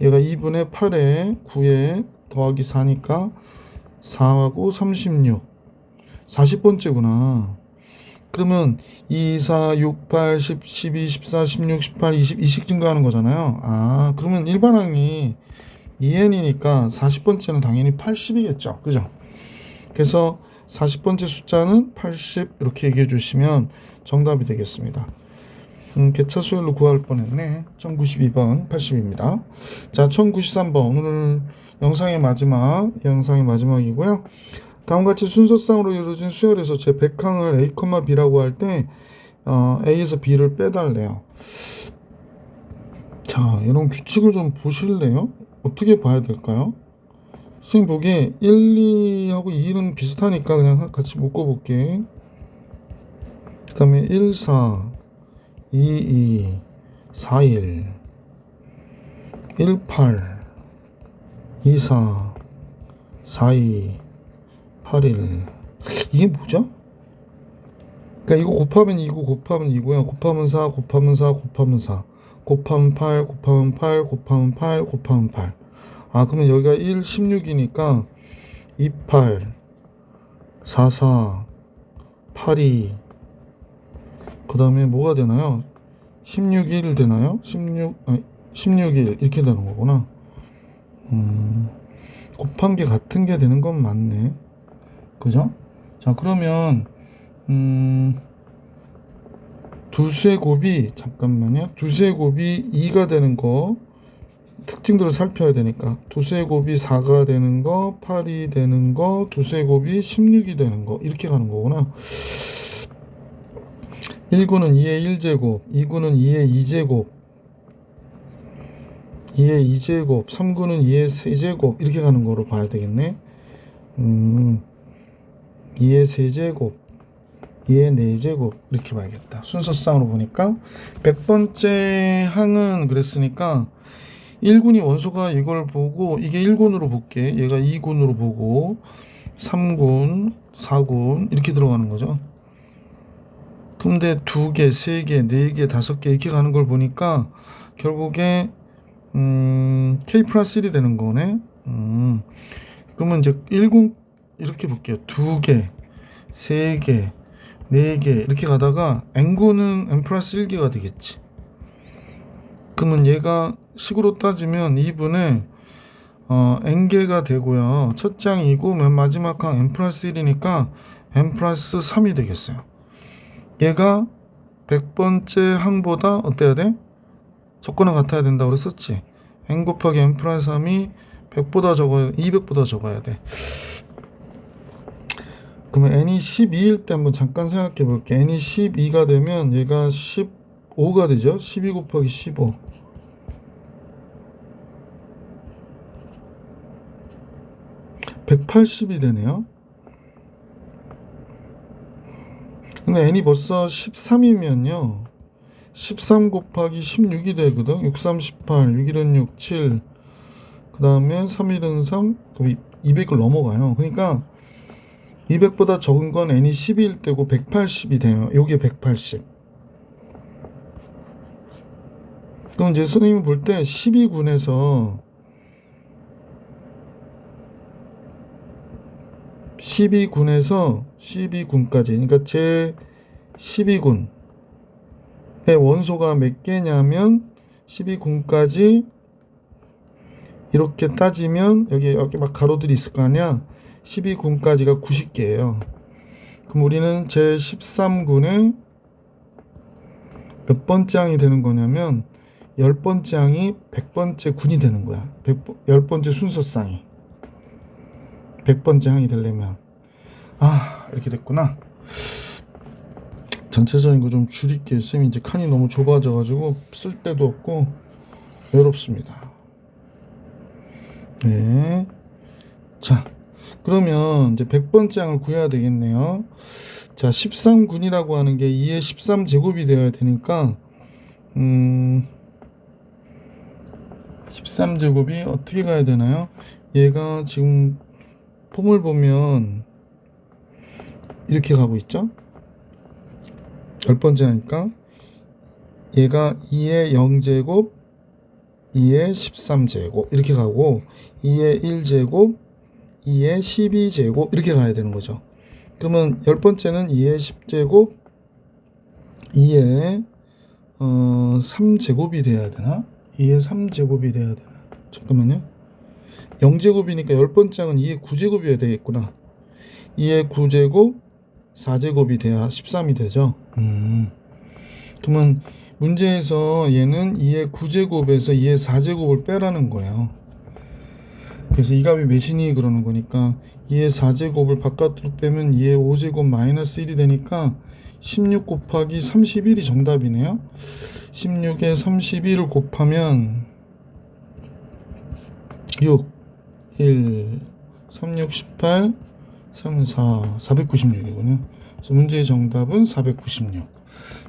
얘가 2분의 8에 9에 더하기 4니까 4하고 36 40번째구나. 그러면 2, 4, 6, 8, 10, 12, 14, 16, 18, 20, 20 증가하는 거잖아요. 그러면 일반항이 2n이니까 40번째는 당연히 80이겠죠. 그죠? 그래서 40번째 숫자는 80 이렇게 얘기해 주시면 정답이 되겠습니다. 개차수열로 구할 뻔했네. 1092번 80입니다. 자, 1093번 오늘 영상의 마지막이고요. 다음같이 순서상으로 이루어진 수열에서 제 100항을 A, B라고 할 때 A에서 B를 빼달래요. 자, 이런 규칙을 좀 보실래요? 어떻게 봐야 될까요? 선생님 보기에 1, 2하고 2는 비슷하니까 그냥 같이 묶어볼게. 그 다음에 1, 4, 2, 2, 4, 1, 1, 8, 2, 4, 4, 2, 8, 1. 이게 뭐죠? 그러니까 이거 곱하면 2고 곱하면 2고요. 곱하면 4, 곱하면 4, 곱하면 4. 곱하면 8, 곱하면 8, 곱하면 8, 곱하면 8. 그러면 여기가 1, 16이니까 28, 44, 82. 그 다음에 뭐가 되나요? 16일 되나요? 16일 이렇게 되는 거구나. 곱한 게 같은 게 되는 건 맞네. 그죠? 자, 그러면 두수의 곱이 잠깐만요. 두수의 곱이 2가 되는 거 특징들을 살펴야 되니까 두수의 곱이 4가 되는 거, 8이 되는 거, 두수의 곱이 16이 되는 거 이렇게 가는 거구나. 1구는 2의 1제곱, 2구는 2의 2제곱, 2의 2제곱, 3구는 2의 세제곱 이렇게 가는 거로 봐야 되겠네. 2의 세제곱, 2의 4제곱 이렇게 봐야겠다. 순서상으로 보니까 100번째 항은 그랬으니까 1군이 원소가 이걸 보고 이게 1군으로 볼게. 얘가 2군으로 보고 3군, 4군 이렇게 들어가는 거죠. 근데 2개, 3개, 4개, 5개 이렇게 가는 걸 보니까 결국에 K 플러스 1이 되는 거네. 그러면 이제 1군 이렇게 볼게요. 2개, 3개, 4개 이렇게 가다가 N군은 N 플러스 1개가 되겠지. 그러면 얘가 식으로 따지면 2분의 N개가 되고요. 첫 장이고 맨 마지막 항 N 플러스 1이니까 N 플러스 3이 되겠어요. 얘가 100번째 항보다 어때야 돼? 적거나 같아야 된다고 그랬었지. N 곱하기 N 플러스 3이 100보다 적어야 200보다 적어야 돼. 그러면 N이 12일 때 한번 잠깐 생각해 볼게. N이 12가 되면 얘가 15가 되죠. 12 곱하기 15. 180이 되네요. 근데 N이 벌써 13이면요. 13 곱하기 16이 되거든. 6, 3, 18, 6, 1은 6, 7. 그 다음에 3, 1은 3, 200을 넘어가요. 그러니까 200보다 적은 건 N이 12일 때고 180이 돼요. 요게 180. 그럼 이제 선생님이 볼 때 12군에서 12군까지 그러니까 제 12군의 원소가 몇 개냐면 12군까지 이렇게 따지면 여기 막 가로들이 있을 거 아니야. 12군까지가 90개예요. 그럼 우리는 제 13군의 몇 번째 항이 되는 거냐면 10번째 항이 100번째 군이 되는 거야. 10번째 순서쌍이 100번째 항이 되려면 이렇게 됐구나. 전체적인 거 좀 줄일게요. 쌤이 이제 칸이 너무 좁아져 가지고 쓸 데도 없고 외롭습니다. 네. 자, 그러면 이제 100번째 항을 구해야 되겠네요. 자, 13군이라고 하는 게 2의 13제곱이 되어야 되니까 13제곱이 어떻게 가야 되나요? 얘가 지금 폼을 보면 이렇게 가고 있죠? 10번째니까 얘가 2의 0제곱, 2의 13제곱 이렇게 가고 2의 1제곱, 2의 12제곱 이렇게 가야 되는 거죠. 그러면 10번째는 2의 10제곱, 2의 3제곱이 돼야 되나? 2의 3제곱이 돼야 되나? 잠깐만요. 0제곱이니까 10번째 항은 2의 9제곱이어야 되겠구나. 2의 9제곱, 4제곱이 돼야 13이 되죠. 그러면 문제에서 얘는 2의 9제곱에서 2의 4제곱을 빼라는 거예요. 그래서 이 값이 몇이니 그러는 거니까 2의 4제곱을 바깥으로 빼면 2의 5제곱 마이너스 1이 되니까 16 곱하기 31이 정답이네요. 16에 31을 곱하면 6, 1, 3, 6, 18, 3, 4, 496이군요. 그래서 문제의 정답은 496.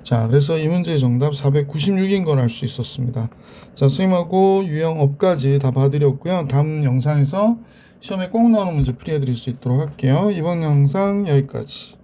자, 그래서 이 문제의 정답 496인 걸 알 수 있었습니다. 자, 선생님하고 유형업까지 다 봐드렸고요. 다음 영상에서 시험에 꼭 나오는 문제 풀이해드릴 수 있도록 할게요. 이번 영상 여기까지.